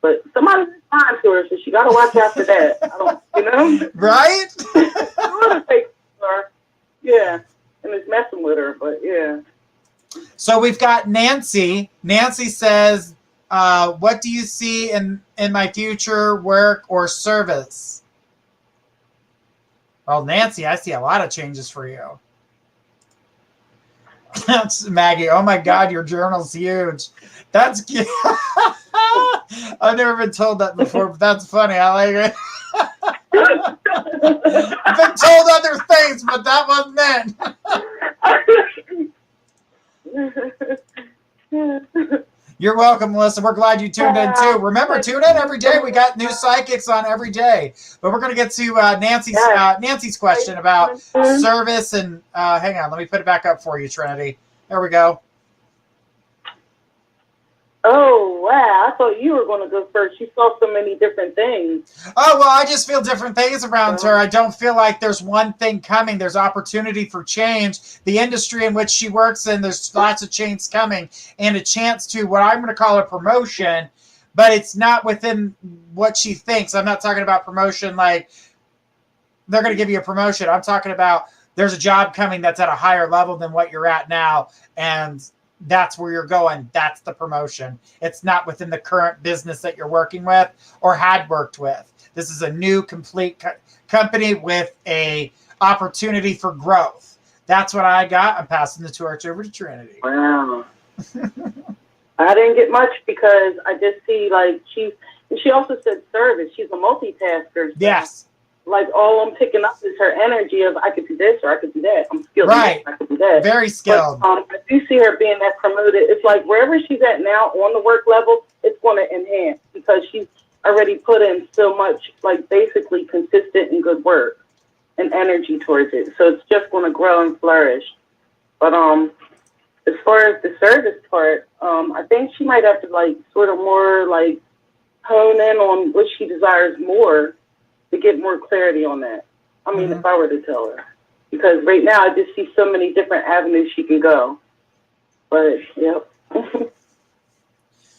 Speaker 3: But somebody's time to her, so she got to watch after that. I don't,
Speaker 2: Right?
Speaker 3: Yeah. And it's messing with her, but yeah.
Speaker 2: So we've got Nancy. Nancy says, what do you see in my future work or service? Well, Nancy, I see a lot of changes for you. That's Maggie. Oh my God, your journal's huge. That's cute. I've never been told that before, but that's funny. I like it. I've been told other things, but that wasn't it. You're welcome, Melissa. We're glad you tuned in too. Remember, tune in every day. We got new psychics on every day. But we're going to get to Nancy's question about service. And hang on, let me put it back up for you, Trinity. There we go.
Speaker 3: Oh, wow. I thought you were going to go first. You saw so many different things.
Speaker 2: Oh, well, I just feel different things around her. I don't feel like there's one thing coming. There's opportunity for change. The industry in which she works in, there's lots of change coming and a chance to what I'm going to call a promotion, but it's not within what she thinks. I'm not talking about promotion like they're going to give you a promotion. I'm talking about there's a job coming that's at a higher level than what you're at now, and that's where you're going. That's the promotion. It's not within the current business that you're working with or had worked with. This is a new, complete company with a opportunity for growth. That's what I got. I'm passing the torch over to Trinity.
Speaker 3: Wow. I didn't get much because I just see like she also said service. She's a multitasker. So
Speaker 2: yes.
Speaker 3: Like all I'm picking up is her energy of I could do this or I could do that. I'm skilled.
Speaker 2: Right.
Speaker 3: I could do that.
Speaker 2: Very skilled.
Speaker 3: But, I do see her being that promoted. It's like wherever she's at now on the work level, it's going to enhance because she's already put in so much, like basically consistent and good work and energy towards it. So it's just going to grow and flourish. But as far as the service part, I think she might have to like sort of more like hone in on what she desires more to get more clarity on that. I mean, if I were to tell her. Because right now I just see so many different avenues she can go. But, yep.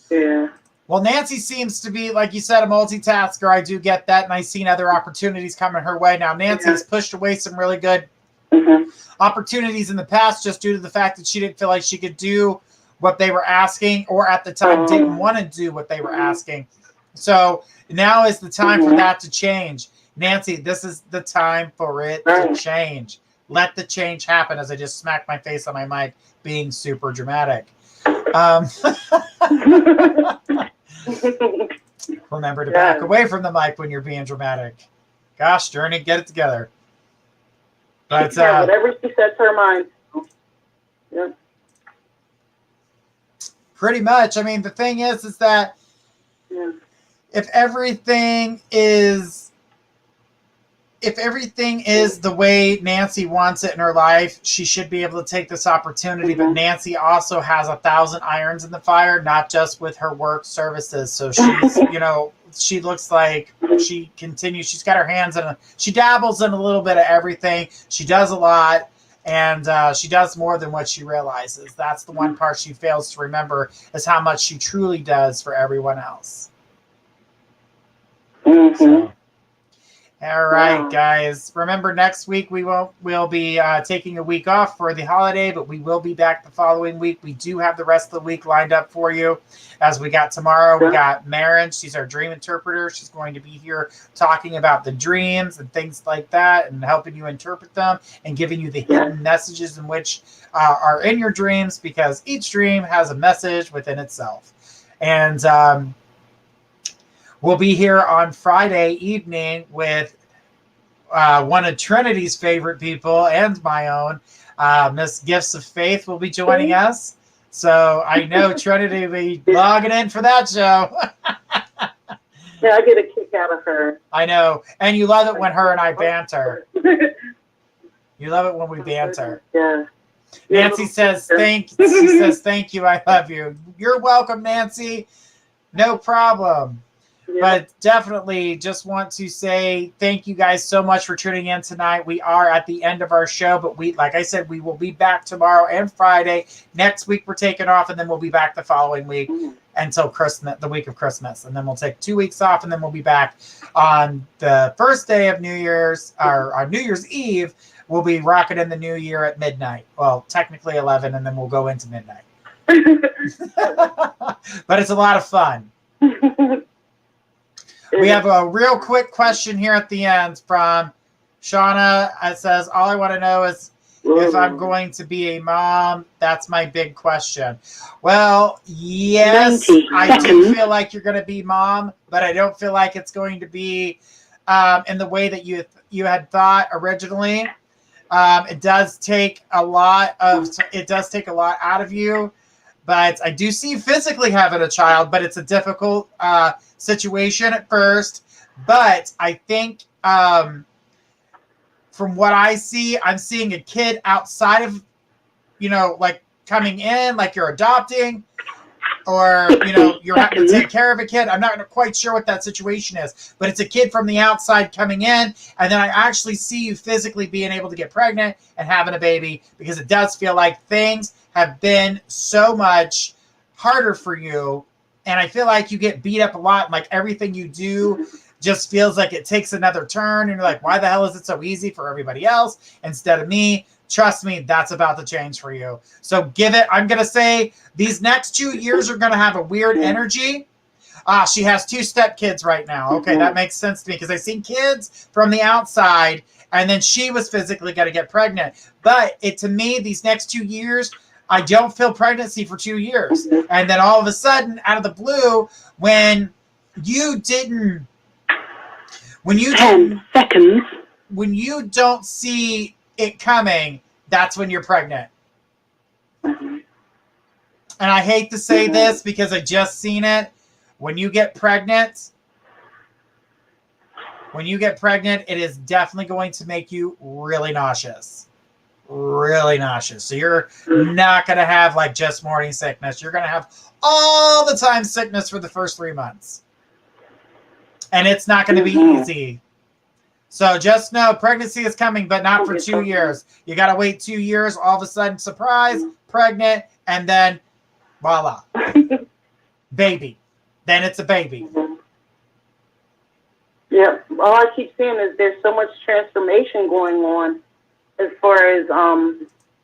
Speaker 3: Yeah.
Speaker 2: Well, Nancy seems to be, like you said, a multitasker. I do get that, and I've seen other opportunities coming her way. Now, Nancy's pushed away some really good opportunities in the past just due to the fact that she didn't feel like she could do what they were asking or at the time didn't want to do what they were asking. So now is the time for that to change. Nancy, this is the time for it to change. Let the change happen as I just smacked my face on my mic being super dramatic. Remember to back away from the mic when you're being dramatic. Gosh, Journey, get it together. But
Speaker 3: whatever she sets her mind. Yeah.
Speaker 2: Pretty much. I mean, the thing is that if everything is the way Nancy wants it in her life, she should be able to take this opportunity. But Nancy also has 1,000 irons in the fire, not just with her work services. So she's, she looks like she continues. She's got her hands in she dabbles in a little bit of everything. She does a lot, and she does more than what she realizes. That's the one part she fails to remember is how much she truly does for everyone else. So, all right, guys. Remember, next week we'll be taking a week off for the holiday, but we will be back the following week. We do have the rest of the week lined up for you. As we got tomorrow, we got Marin. She's our dream interpreter. She's going to be here talking about the dreams and things like that and helping you interpret them and giving you the hidden messages in which are in your dreams, because each dream has a message within itself. And we'll be here on Friday evening with one of Trinity's favorite people and my own, Miss Gifts of Faith will be joining us. So I know Trinity will be logging in for that show.
Speaker 3: Yeah, I get a kick out of her.
Speaker 2: I know. And you love it when her and I banter. You love it when we banter.
Speaker 3: Yeah.
Speaker 2: Nancy says, thank you. I love you. You're welcome, Nancy. No problem. But definitely just want to say thank you guys so much for tuning in tonight. We are at the end of our show, but like I said, we will be back tomorrow and Friday. Next week we're taking off, and then we'll be back the following week until Christmas, the week of Christmas. And then we'll take 2 weeks off, and then we'll be back on the first day of New Year's, or on New Year's Eve. We'll be rocking in the new year at midnight. Well, technically 11, and then we'll go into midnight. But it's a lot of fun. We have a real quick question here at the end from Shauna. It says, all I want to know is if I'm going to be a mom. That's my big question. Well, yes, I do feel like you're going to be mom, but I don't feel like it's going to be in the way that you had thought originally. It does take a lot out of you, but I do see you physically having a child, but it's a difficult situation at first. But I think from what I see, I'm seeing a kid outside of, like coming in, like you're adopting, or, you're having to take care of a kid. I'm not quite sure what that situation is, but it's a kid from the outside coming in. And then I actually see you physically being able to get pregnant and having a baby, because it does feel like things have been so much harder for you. And I feel like you get beat up a lot. And like everything you do just feels like it takes another turn. And you're like, why the hell is it so easy for everybody else instead of me? Trust me, that's about to change for you. So I'm going to say these next 2 years are going to have a weird energy. She has 2 stepkids right now. Okay, that makes sense to me, because I seen kids from the outside, and then she was physically going to get pregnant. But to me, these next 2 years, I don't feel pregnancy for 2 years. And then all of a sudden, out of the blue, when you
Speaker 1: 10 seconds.
Speaker 2: When you don't see it coming, that's when you're pregnant. And I hate to say this because I just seen it. When you get pregnant, it is definitely going to make you really nauseous. Really nauseous. So you're not going to have like just morning sickness. You're going to have all the time sickness for the first 3 months. And it's not going to be easy. So just know pregnancy is coming, but not for 2 years. You got to wait 2 years. All of a sudden, surprise, pregnant, and then voila, baby. Then it's a baby.
Speaker 3: Yeah, all I keep seeing is there's so much transformation going on as far as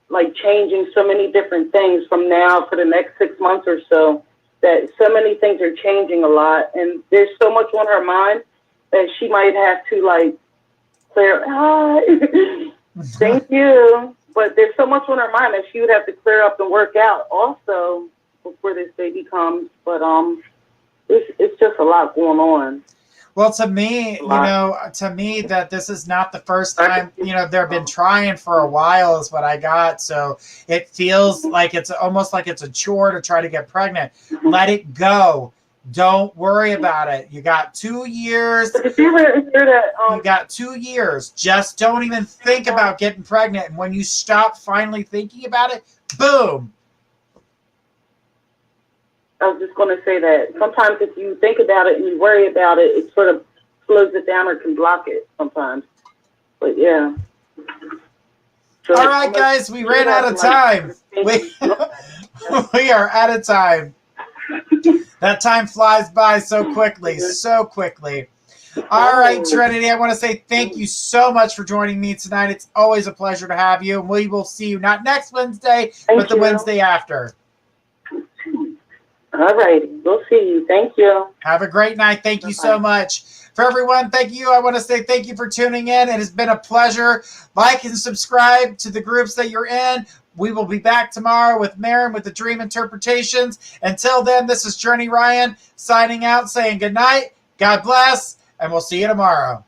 Speaker 3: like changing so many different things from now for the next 6 months or so, that so many things are changing a lot, and there's so much on her mind that she might have to like clear. Thank you. But there's so much on her mind that she would have to clear up and work out also before this baby comes. But it's just a lot going on.
Speaker 2: Well, to me, that this is not the first time, they've been trying for a while is what I got. So it feels like it's almost like it's a chore to try to get pregnant. Let it go. Don't worry about it. You got 2 years. You got 2 years. Just don't even think about getting pregnant. And when you stop finally thinking about it, boom.
Speaker 3: I was just going to say that sometimes if you think about it and you worry about it, it sort of slows it down or can block it sometimes. But yeah. So,
Speaker 2: all right, guys, we ran out of time. We are out of time. That time flies by so quickly, so quickly. All right, Trinity, I want to say thank you so much for joining me tonight. It's always a pleasure to have you. And we will see you not next Wednesday, but the Wednesday after.
Speaker 3: All right. We'll see you. Thank you.
Speaker 2: Have a great night. Thank you so much. For everyone, thank you. I want to say thank you for tuning in. It has been a pleasure. Like and subscribe to the groups that you're in. We will be back tomorrow with Maren with the Dream Interpretations. Until then, this is Journey Ryan signing out, saying good night, God bless, and we'll see you tomorrow.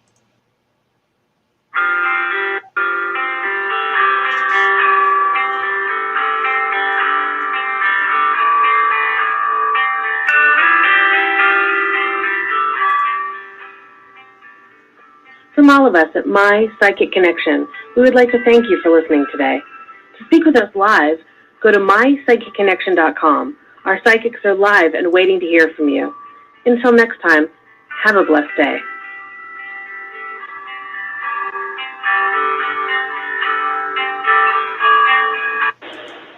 Speaker 1: From all of us at My Psychic Connection, we would like to thank you for listening today. To speak with us live, go to mypsychicconnection.com. Our psychics are live and waiting to hear from you. Until next time, have a blessed day.